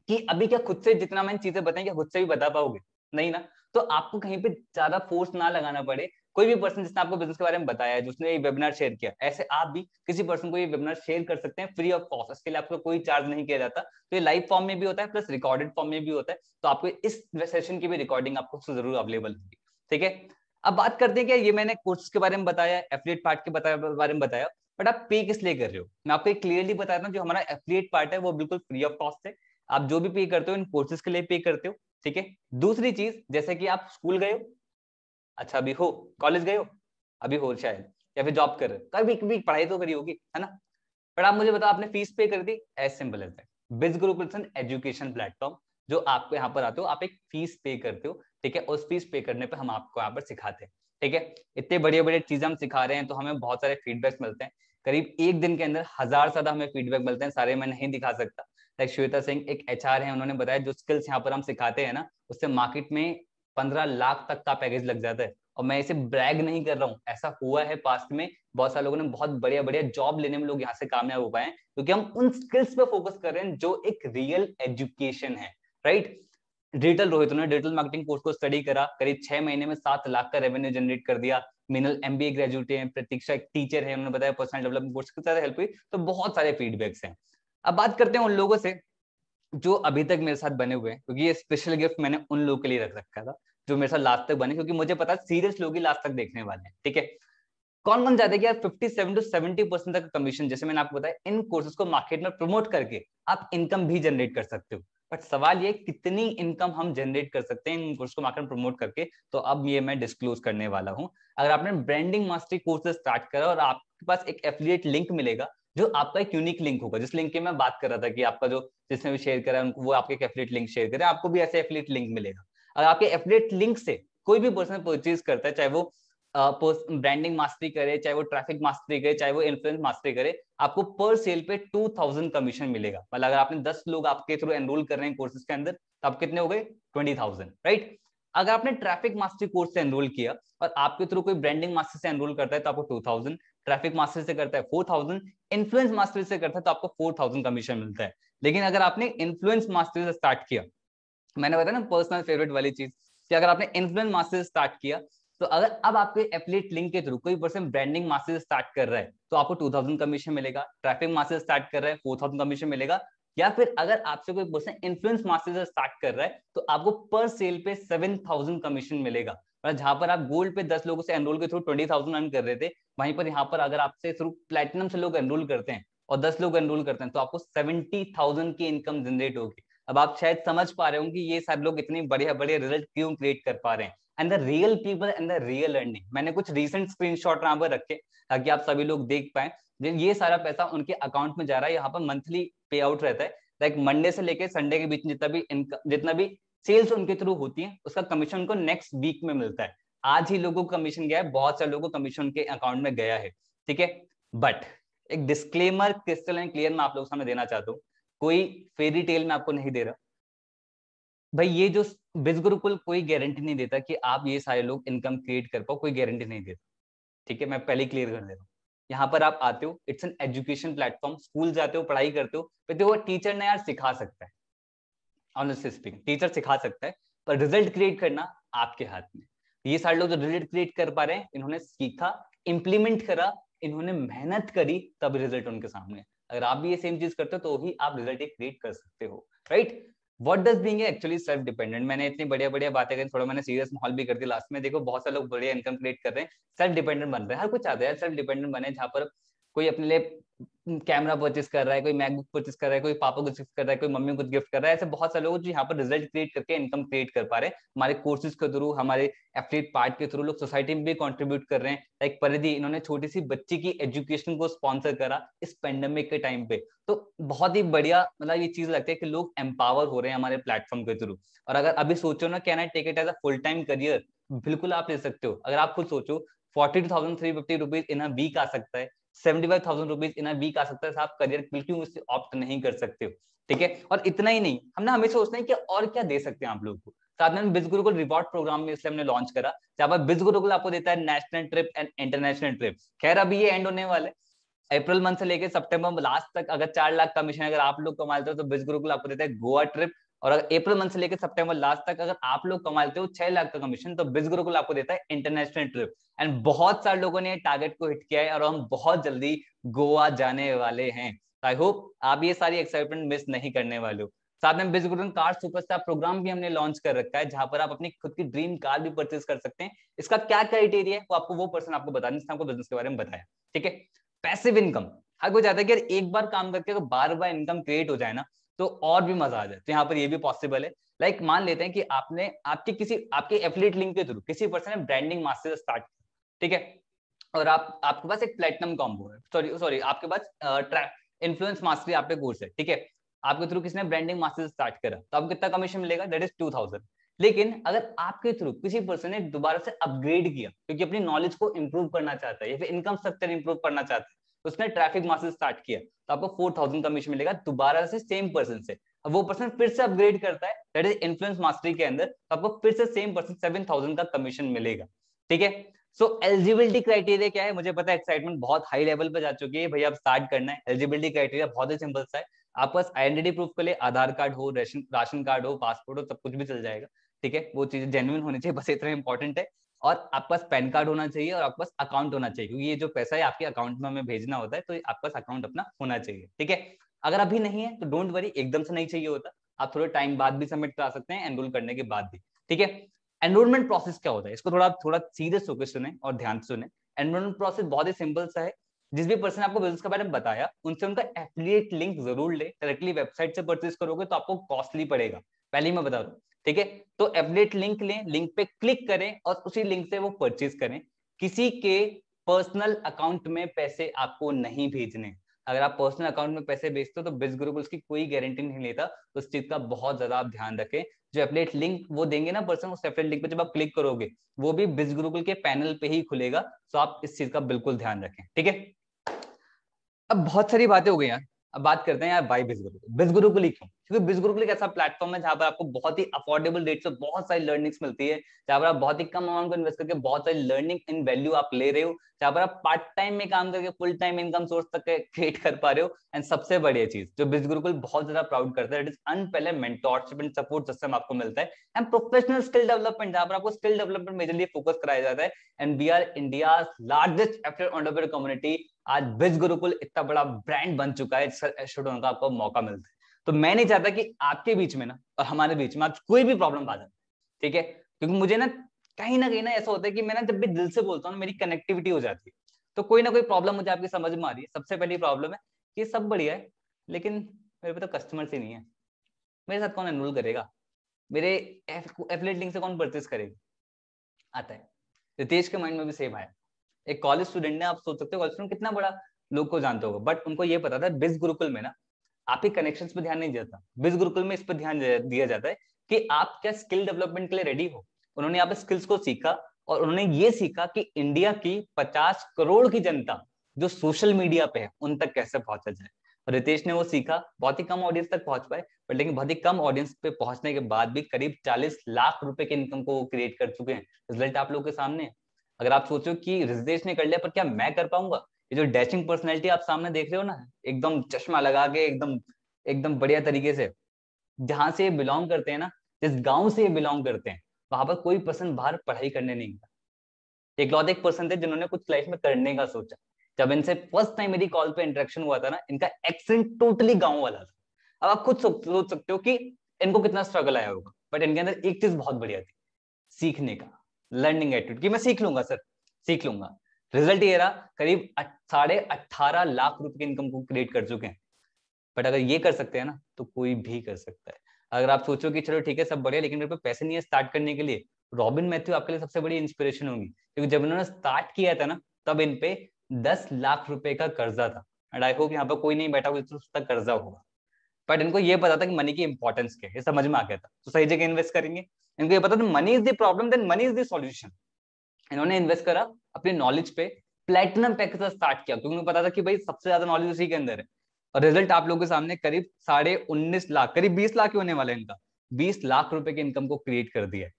कि अभी क्या खुद से जितना मैंने चीजें बताई क्या खुद से भी बता पाओगे? नहीं ना। तो आपको कहीं पे ज्यादा फोर्स ना लगाना पड़े, कोई भी पर्सन जिसने आपको बिजनेस के बारे में बताया है, जिसने ये वेबिनार शेयर किया, ऐसे आप भी किसी पर्सन को ये वेबिनार शेयर कर सकते हैं फ्री ऑफ कॉस्ट। इसके लिए आपको कोई चार्ज नहीं किया जाता। तो ये लाइव फॉर्म में भी होता है प्लस रिकॉर्डेड फॉर्म में भी होता है, तो आपको इस सेशन की भी रिकॉर्डिंग आपको जरूर अवेलेबल होगी। ठीक है, अब बात करते हैं कि ये मैंने कोर्स के बारे में बताया, एफिलिएट पार्ट के बारे में बताया, बट आप पे किस लिए कर रहे हो? मैं आपको क्लियरली बताता हूँ, जो हमारा एफिलिएट पार्ट है वो बिल्कुल फ्री ऑफ कॉस्ट है। आप जो भी पे करते हो इन कोर्सेज के लिए पे करते हो। ठीक है, दूसरी चीज, जैसे कि आप स्कूल गए हो, अच्छा अभी हो, कॉलेज गए हो, अभी हो शायद, या फिर जॉब कर रहे हो, कभी कभी पढ़ाई तो करी होगी, है ना? पर आप मुझे बताओ, आपने फीस पे कर दी, एज सिंपल एज दैट। बिज गुरुकुल एजुकेशन प्लेटफॉर्म, जो आपको यहाँ पर आते हो, आप एक फीस पे करते हो। ठीक है, उस फीस पे करने पे हम आपको यहाँ पर सिखाते हैं। ठीक है, इतने बड़े बड़े चीजें हम सिखा रहे हैं तो हमें बहुत सारे फीडबैक मिलते हैं। करीब एक दिन के अंदर 1,000 से ज्यादा हमें फीडबैक मिलते हैं, सारे मैं नहीं दिखा सकता। लाइक श्वेता सिंह एक एचआर है, उन्होंने बताया जो स्किल्स यहाँ पर हम सिखाते हैं ना, उससे मार्केट में 15 लाख तक का पैकेज लग जाता है। और मैं इसे ब्रैग नहीं कर रहा हूँ, ऐसा हुआ है पास्ट में, बहुत सारे लोगों ने बहुत बढ़िया बढ़िया जॉब लेने में लोग यहाँ से कामयाब हो पाए हैं, क्योंकि हम उन स्किल्स पे फोकस कर रहे हैं जो एक रियल एजुकेशन है। राइट, डिजिटल रोहित ने डिजिटल मार्केटिंग कोर्स को स्टडी करा, करीब 6 महीने में 7 लाख का रेवेन्यू जनरेट कर दिया। मीनल एमबीए ग्रेजुएट है, प्रतीक्षा एक टीचर है, उन्होंने बताया पर्सनल डेवलपमेंट कोर्स की तरह हेल्प हुई। तो बहुत सारे फीडबैक्स हैं। अब बात करते हैं उन लोगों से जो अभी तक मेरे साथ बने हुए हैं, क्योंकि ये स्पेशल गिफ्ट मैंने उन लोगों के लिए रख रखा था जो मेरे साथ लास्ट तक बने, क्योंकि मुझे पता सीरियस लोग ही लास्ट तक देखने वाले हैं। ठीक है, कौन कौन चाहते हैं कि यार 57 to 70% तक कमीशन, जैसे मैंने आपको बताया, इन कोर्सेज को मार्केट में प्रमोट करके आप इनकम भी जनरेट कर सकते हो। बट सवाल ये कितनी इनकम हम जनरेट कर सकते हैं इन कोर्स को मार्केट में प्रमोट करके, तो अब ये मैं डिस्क्लोज करने वाला हूं। अगर आपने ब्रांडिंग मास्टरी कोर्स स्टार्ट करा और आपके पास एक एफिलिएट लिंक मिलेगा, जो आपका एक यूनिक लिंक होगा, जिस लिंक की मैं बात कर रहा था कि आपका जो जिसने भी शेयर करा वो आपके एफिलिएट लिंक शेयर करे, आपको भी ऐसे एफिलिएट लिंक मिलेगा। अगर आपके एफिलिएट लिंक से कोई भी पर्सन परचेज करता है, चाहे वो ब्रांडिंग मास्टरी करे, चाहे वो ट्रैफिक मास्टरी करे, चाहे वो इन्फ्लुएंस मास्टरी करे, आपको पर सेल पे 2,000 कमीशन मिलेगा। मतलब अगर आपने 10 लोग आपके थ्रू एनरोल कर रहे हैं कोर्सेज के अंदर, तो आप कितने हो गए? 20,000। राइट, अगर आपने ट्रैफिक मास्टरी कोर्स से एनरोल किया और आपके थ्रू कोई ब्रांडिंग मास्टर से एनरोल करता है तो आपको 2,000, ट्रैफिक मास्टर से करता है 4,000, इन्फ्लुएंस मास्टर से करता है तो आपको 4,000 कमीशन मिलता है। लेकिन अगर आपने इन्फ्लुएंस मास्टर से स्टार्ट किया, मैंने बताया ना पर्सनल फेवरेट वाली चीज, कि अगर आपने इन्फ्लुएंस मास्टर से स्टार्ट किया, तो अगर अब आपके एफिलिएट लिंक के थ्रू कोई पर्सन ब्रांडिंग मास्टर स्टार्ट कर रहा है तो आपको 2,000 कमीशन मिलेगा, ट्रैफिक मास्टर स्टार्ट कर रहा है 4,000 कमीशन मिलेगा, या फिर अगर आपसे कोई पर्सन इन्फ्लुएंस मार्केटिंग स्टार्ट कर रहा है तो आपको पर सेल पे 7,000 कमीशन मिलेगा। मतलब जहां पर आप गोल्ड पे 10 लोगों से एनरोल के थ्रू 20,000 अर्न कर रहे थे, वहीं पर यहाँ पर अगर आपसे थ्रू प्लेटिनम से लोग एनरोल करते हैं और 10 लोग एनरोल करते हैं तो आपको 70,000 की इनकम जनरेट होगी। अब आप शायद समझ पा रहे हो कि ये सारे लोग इतने बढ़िया बढ़िया रिजल्ट क्यों क्रिएट कर पा रहे हैं। And the real people and the real earning, मैंने कुछ रिसेंट स्क्रीनशॉट यहाँ पर रखे ताकि आप सभी लोग देख पाए। ये सारा पैसा उनके अकाउंट में जा रहा है, यहाँ पर मंथली पे आउट रहता है। लाइक मंडे से लेके संडे के बीच जितना भी सेल्स उनके थ्रू होती है उसका कमीशन उनको नेक्स्ट वीक में मिलता है। आज ही लोगों को कमीशन गया है, बहुत सारे लोगों को कमीशन के अकाउंट में गया है, ठीक है। बट एक डिस्क्लेमर क्रिस्टल एंड क्लियर मैं आप लोगों के सामने देना चाहता हूँ, कोई फेरी टेल में आपको नहीं दे रहा भाई। ये जो बिज गुरुकुल कोई गारंटी नहीं देता कि आप ये सारे लोग इनकम क्रिएट कर पाओ, कोई गारंटी नहीं देता, ठीक है। मैं पहले क्लियर कर दे रहा हूँ। यहाँ पर आप आते हो, it's an education platform, school जाते हो, पढ़ाई करते हो, फिर देखो टीचर ने यार सिखा सकता है, ऑनेस्टली स्पीकिंग टीचर सिखा सकता है, पर रिजल्ट क्रिएट करना आपके हाथ में। ये सारे लोग जो रिजल्ट क्रिएट कर पा रहे हैं, इन्होंने सीखा, इंप्लीमेंट करा, इन्होंने मेहनत करी, तब रिजल्ट उनके सामने। अगर आप भी ये सेम चीज करते हो तो ही आप रिजल्ट क्रिएट कर सकते हो, right. What does being actually self dependent, मैंने इतनी बढ़िया बढ़िया बातें करी, थोड़ा मैंने सीरियस माहौल भी कर दिया लास्ट में। देखो बहुत सारे लोग बढ़िया इनकम क्रिएट कर रहे हैं, सेल्फ डिपेंडेंट बन रहे हैं, हर कुछ चाहते हैं सेल्फ डिपेंडेंट बने, जहां पर कोई अपने लिए कैमरा परचेस कर रहा है, कोई मैकबुक परचेस कर रहा है, कोई पापा को गिफ्ट कर रहा है, कोई मम्मी को गिफ्ट कर रहा है। ऐसे बहुत सारे लोग जो यहाँ पर रिजल्ट क्रिएट करके इनकम क्रिएट कर पा रहे हैं, हमारे कोर्सेज के थ्रू, हमारे एफिलिएट पार्ट के थ्रू, लोग सोसाइटी में भी कंट्रीब्यूट कर रहे हैं। लाइक परिधि, इन्होंने छोटी सी बच्ची की एजुकेशन को स्पॉन्सर करा इस पेंडेमिक के टाइम पे। तो बहुत ही बढ़िया, मतलब ये चीज लगती है कि लोग एम्पावर हो रहे हैं हमारे प्लेटफॉर्म के थ्रू। और अगर अभी सोचो ना, can I take it as a full time career, बिल्कुल आप ले सकते हो। अगर आप खुद सोचो 42,350 रुपीज इन अ वीक आ सकता है, 75,000 रुपीज इन अ वीक आ सकता है, तो आप करियर बिल्कुल उससे ऑप्ट नहीं कर सकते हो, ठीक है। और इतना ही नहीं, हमने हमेशा सोचना है कि और क्या दे सकते हैं आप लोगों को। साथ में बिज गुरुकुल रिवॉर्ड प्रोग्राम में इसलिए हमने लॉन्च करा, जहां पर बिज गुरुकुल आपको देता है national trip and international trip. खैर अभी ये एंड होने वाले, अप्रैल मंथ से लेके सितंबर लास्ट तक अगर 4 लाख कमीशन अगर आप लोग कमाते हो तो बिज गुरुकुल आपको देता है गोवा ट्रिप। और अगर अप्रैल मंथ से लेकर सितंबर लास्ट तक अगर आप लोग कमाते हो 6 लाख का कमीशन, तो बिज गुरुकुल आपको देता है इंटरनेशनल ट्रिप। एंड बहुत सारे लोगों ने टारगेट को हिट किया है और हम बहुत जल्दी गोवा जाने वाले हैं। आई होप आप ये सारी एक्साइटमेंट मिस नहीं करने वाले हो। साथ में बिज गुरुकुल कार सुपरस्टार प्रोग्राम भी हमने लॉन्च कर रखा है, जहां पर आप अपनी खुद की ड्रीम कार भी परचेज कर सकते हैं। इसका क्या क्राइटेरिया है वो आपको वो पर्सन आपको बता दें जिसने आपको बिजनेस के बारे में बताया, ठीक है। पैसिव इनकम, हर कोई चाहता है कि यार एक बार काम करके अगर बार बार इनकम क्रिएट हो जाए ना तो और भी मजा आ जाए। तो यहाँ पर ये भी पॉसिबल है। लाइक मान लेते हैं कि आपने आपके एफिलिएट लिंक के थ्रू किसी पर्सन ने ब्रांडिंग मास्टर स्टार्ट किया, ठीक है। और आपके पास एक प्लेटिनम कॉम्बो है, सॉरी आपके पास इन्फ्लुएंस मास्टरी आप पे कोर्स है, ठीक है। आपके थ्रू किसी ने ब्रांडिंग मास्टर स्टार्ट करा तो आपको कितना कमीशन मिलेगा, दैट इज 2,000। लेकिन अगर आपके थ्रू किसी पर्सन ने दोबारा से अपग्रेड किया क्योंकि अपनी नॉलेज को इंप्रूव करना चाहता है या फिर इनकम स्ट्रक्चर इंप्रूव करना चाहता है, उसने ट्रैफिक मास्टर स्टार्ट किया तो आपको 4,000 कमीशन मिलेगा दोबारा से सेम पर्सन से। अब वो पर्सन फिर से अपग्रेड करता है, दैट इज इन्फ्लुएंस मास्टरी के अंदर, तो आपको फिर से सेम पर्सन 7,000 का कमीशन मिलेगा, ठीक है। सो एलिजिबिलिटी क्राइटेरिया क्या है, मुझे पता है एक्साइटमेंट बहुत हाई लेवल पर जा चुकी है भैया, अब स्टार्ट करना है। एलिजिबिलिटी क्राइटेरिया बहुत ही सिंपल सा है, आपके पास आइडेंटिटी प्रूफ के लिए आधार कार्ड हो, राशन कार्ड हो, पासपोर्ट हो, सब कुछ भी चल जाएगा, ठीक है। वो चीजें जेन्युइन होनी चाहिए, बस इतना इंपॉर्टेंट है। और आपके पास पैन कार्ड होना चाहिए और आपके पास अकाउंट होना चाहिए, क्योंकि ये जो पैसा है आपके अकाउंट में हमें भेजना होता है, तो आपके पास अकाउंट अपना होना चाहिए, ठीक है। अगर अभी नहीं है तो डोंट वरी, एकदम से नहीं चाहिए होता, आप थोड़े टाइम बाद भी सबमिट करा सकते हैं, एनरोल करने के बाद भी, ठीक है। एनरोलमेंट प्रोसेस क्या होता है, इसको थोड़ा थोड़ा सीरियस होकर सुने और ध्यान से सुने। एनरोलमेंट प्रोसेस बहुत ही सिंपल सा है। जिस भी पर्सन आपको बिजनेस के बारे में बताया उनसे उनका एफिलिएट लिंक जरूर ले, डायरेक्टली वेबसाइट से परचेज करोगे तो आपको कॉस्टली पड़ेगा, पहले ही मैं बता दूं, ठीक है। तो एफिलिएट लिंक लें, लिंक पे क्लिक करें और उसी लिंक से वो परचेज करें। किसी के पर्सनल अकाउंट में पैसे आपको नहीं भेजने। अगर आप पर्सनल अकाउंट में पैसे भेजते हो तो बिज ग्रुप उसकी कोई गारंटी नहीं लेता, तो उस चीज का बहुत ज्यादा आप ध्यान रखें। जो एफिलिएट लिंक वो देंगे ना पर्सन, उस एफिलिएट लिंक पे जब आप क्लिक करोगे वो भी बिज गुरुकुल के पैनल पे ही खुलेगा, तो आप इस चीज का बिल्कुल ध्यान रखें, ठीक है। अब बहुत सारी बातें हो गई यार, अब बात करते हैं यार भाई बिज गुरुकुल। बिज गुरुकुल ही क्यों, क्योंकि बिज गुरुकुल एक ऐसा प्लेटफॉर्म है जहां पर आपको बहुत ही अफोर्डेबल रेट से बहुत सारी लर्निंग्स मिलती है, जहां पर आप बहुत ही कम अमाउंट को इन्वेस्ट करके बहुत सारी लर्निंग इन वैल्यू आप ले रहे हो, जहां पर आप पार्ट टाइम में काम करके फुल टाइम इनकम सोर्स तक क्रिएट कर पा रहे हो। एंड सबसे बढ़िया चीज जो बिज गुरुकुल बहुत ज्यादा प्राउड करता है, it is unparalleled mentorship and support system आपको मिलता है, एंड प्रोफेशनल स्किल डेवलपमेंट, जहां पर आपको स्किल डेवलपमेंट मेजरली फोकस कराया जाता है। And we are India largest affiliate entrepreneur community. आज बिज गुरुकुल इतना बड़ा ब्रांड बन चुका है, स्टूडेंट का आपको मौका मिलता है। तो मैं नहीं चाहता कि आपके बीच में ना और हमारे बीच में आज कोई भी प्रॉब्लम आ जाए, ठीक है? क्योंकि मुझे ना कहीं ना ऐसा होता है कि मैं ना जब भी दिल से बोलता हूँ मेरी कनेक्टिविटी हो जाती है। तो कोई ना कोई प्रॉब्लम मुझे आपकी समझ में आ रही है। सबसे पहली प्रॉब्लम है कि सब बढ़िया है लेकिन मेरे पे तो कस्टमर ही नहीं है, मेरे साथ कौन एनरोल करेगा, मेरे एफिलिएट लिंक से कौन परचेस करेगा, आता है। रितेश के माइंड में भी सेम आया। एक कॉलेज स्टूडेंट ने, आप सोच सकते हो कॉलेज स्टूडेंट कितना बड़ा लोग को जानते होगा, बट उनको ये पता था बिज गुरुकुल में ना आपके कनेक्शंस पे ध्यान नहीं दिया जाता। बिज गुरुकुल में इस पर ध्यान दिया जाता है कि आप क्या स्किल डेवलपमेंट के लिए रेडी हो। उन्होंने यहाँ पे स्किल्स को सीखा और उन्होंने ये सीखा कि इंडिया की 50 करोड़ की जनता जो सोशल मीडिया पे है उन तक कैसे पहुंचा जाए। और रितेश ने वो सीखा, बहुत ही कम ऑडियंस तक पहुंच पाए, बट लेकिन बहुत ही कम ऑडियंस पे पहुंचने के बाद भी करीब 40 लाख रुपए के इनकम को क्रिएट कर चुके हैं। रिजल्ट आप लोगों के सामने है। अगर आप सोचो कि रितेश ने कर लिया पर क्या मैं कर पाऊंगा, ये जो डैशिंग पर्सनैलिटी आप सामने देख रहे हो ना, एकदम चश्मा लगा के, एकदम एकदम बढ़िया तरीके से, जहां से ये बिलोंग करते हैं ना, जिस गांव से ये बिलोंग करते हैं, वहां पर कोई पर्सन बाहर पढ़ाई करने नहीं गया। इकलौते एक पर्सन थे जिन्होंने कुछ लाइफ में करने का सोचा। जब इनसे फर्स्ट टाइम मेरी कॉल पे इंटरेक्शन हुआ था ना, इनका एक्सेंट टोटली गांव वाला था। अब आप खुद सोच सकते हो कि इनको कितना स्ट्रगल आया होगा, बट इनके अंदर एक चीज बहुत बढ़िया थी, सीखने का, लर्निंग एटीट्यूड, कि मैं सीख लूंगा सर, सीख लूंगा। रिजल्ट ये रहा, करीब 18.5 लाख रुपए की इनकम को क्रिएट कर चुके हैं। बट अगर ये कर सकते हैं ना तो कोई भी कर सकता है। अगर आप सोचो कि चलो ठीक है सब बढ़िया लेकिन मेरे पे पैसे नहीं है स्टार्ट करने के लिए, रॉबिन मैथ्यू आपके लिए सबसे बड़ी इंस्पिरेशन होंगी, क्योंकि जब इन्होंने स्टार्ट किया था ना तब इन पे 10 लाख रुपए का कर्जा था। एंड आई होप यहाँ पर कोई नहीं बैठा हुआ जिसको उसका कर्जा होगा, बट इनको ये पता था कि मनी की इंपॉर्टेंस क्या है, ये समझ में आ गया था, तो सही जगह इन्वेस्ट करेंगे। इनको ये पता था money is the problem then money is the solution. इन्होंने इन्वेस्ट करा अपनी नॉलेज पे, प्लेटिनम पैकेज से स्टार्ट किया क्योंकि उनको पता था कि भाई सबसे ज्यादा नॉलेज उसी के अंदर है। और रिजल्ट आप लोगों के सामने, करीब 19.5 लाख, करीब 20 लाख ही होने वाले इनका, 20 लाख रुपए के इनकम को क्रिएट कर दिया है।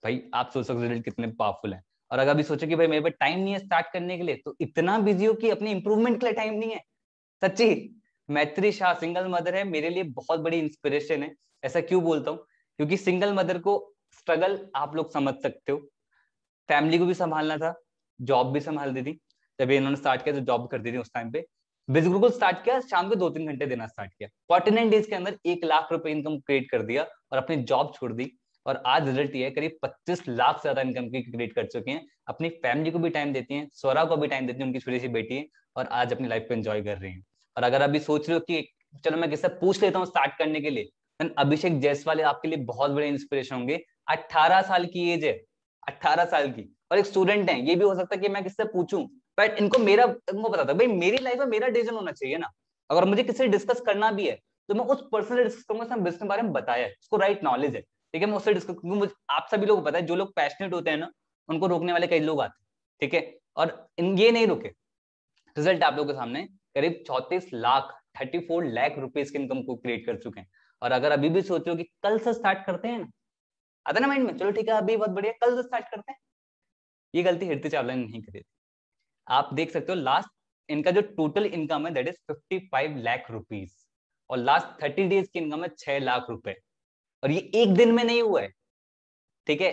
भाई आप सोच सकते हो रिजल्ट कितने पावरफुल है। और अगर अभी सोचो कि भाई मेरे पास टाइम नहीं है स्टार्ट करने के लिए, तो इतना बिजी हो कि अपनी इंप्रूवमेंट के लिए टाइम नहीं है। सच्ची, मैत्री शाह सिंगल मदर है, मेरे लिए बहुत बड़ी इंस्पिरेशन है। ऐसा क्यों बोलता हूँ, क्योंकि सिंगल मदर को स्ट्रगल आप लोग समझ सकते हो, फैमिली को भी संभालना था, जॉब भी संभाल दी थी। जब इन्होंने स्टार्ट किया तो जॉब करती थी उस टाइम पे, बिजनेस को स्टार्ट किया, शाम को 2-3 घंटे देना स्टार्ट किया, 49 डेज के अंदर 1 लाख रुपए इनकम क्रिएट कर दिया और अपनी जॉब छोड़ दी। और आज रिजल्ट ये है, करीब 25 लाख से ज्यादा इनकम की क्रिएट कर चुके हैं। अपनी फैमिली को भी टाइम देती हैं, स्वरा को भी टाइम देती हैं, उनकी छोटी सी बेटी है, और आज अपनी लाइफ को एंजॉय कर रही हैं। और अगर अभी सोच रहे हो कि चलो मैं किससे पूछ लेता हूँ स्टार्ट करने के लिए, देन अभिषेक जायसवाल आपके लिए बहुत बड़े इंस्पिरेशन होंगे। 18 साल की एज है, 18 साल की, और एक स्टूडेंट है। ये भी हो सकता है कि मैं किससे पूछूं, बट इनको पता था भाई मेरी लाइफ में मेरा डिसीजन होना चाहिए ना। अगर मुझे किसी से डिस्कस करना भी है तो मैं उस पर्सन से डिस्कस करूंगा, बिजनेस के बारे में बताया है, उसको राइट नॉलेज है, ठीक है, मैं उससे डिस्कस, क्योंकि मुझे आप सभी लोग पता है जो लोग पैशनेट होते हैं ना उनको रोकने वाले कई लोग आते हैं, ठीक है, और ये नहीं रुके। रिजल्ट आप लोगों के सामने, करीब 34 लाख रुपीज की इनकम को क्रिएट कर चुके हैं। और अगर अभी भी सोच रहे हो कि कल से स्टार्ट करते हैं ना, आता ना माइंड में, चलो ठीक है अभी बहुत बढ़िया कल से स्टार्ट करते हैं, ये गलती हीरति चावला ने नहीं करी। आप देख सकते हो लास्ट इनका जो टोटल इनकम है दैट इज 55 लाख रुपीज, और लास्ट 30 डेज की इनकम है 6 लाख रुपए। और ये एक दिन में नहीं हुआ है, ठीक है,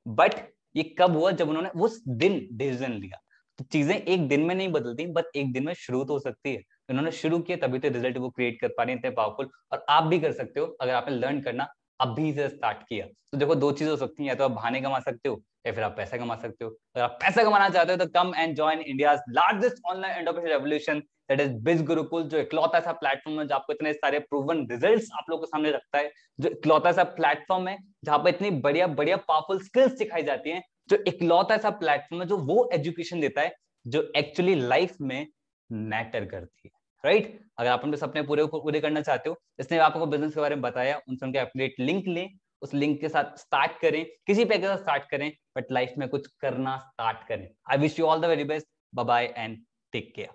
बट ये कब हुआ, जब उन्होंने उस दिन डिसीजन लिया। तो चीजें एक दिन में नहीं बदलती, बट एक दिन में शुरू तो हो सकती है। उन्होंने शुरू किया तभी तो रिजल्ट वो क्रिएट कर पा रहे इतने पावरफुल। और आप भी कर सकते हो अगर आपने लर्न करना अभी से स्टार्ट किया। तो देखो दो चीजें हो सकती हैं, या तो आप बहाने कमा सकते हो या फिर आप पैसा कमा सकते हो। अगर आप पैसा कमाना चाहते हो तो come and join India largest online entrepreneurship revolution, that is बिज गुरुकुल, जो इकलौता सा प्लेटफॉर्म है जो आपको इतने सारे प्रूवन रिजल्ट्स आप लोगों के सामने रखता है, जो इकलौता सा प्लेटफॉर्म है जहां पर इतनी बढ़िया बढ़िया पावरफुल स्किल्स सिखाई जाती हैं, जो इकलौता सा प्लेटफॉर्म है जो वो एजुकेशन देता है जो एक्चुअली लाइफ में मैटर करती है, राइट। अगर आप अपने सपने पूरे करना चाहते हो, इसने आपको बिजनेस के बारे में बताया, उनसे उनके एफिलिएट लिंक लें, उस लिंक के साथ स्टार्ट करें, किसी पैकेज से स्टार्ट करें, बट लाइफ में कुछ करना स्टार्ट करें। I wish you all the very best, bye bye and take care.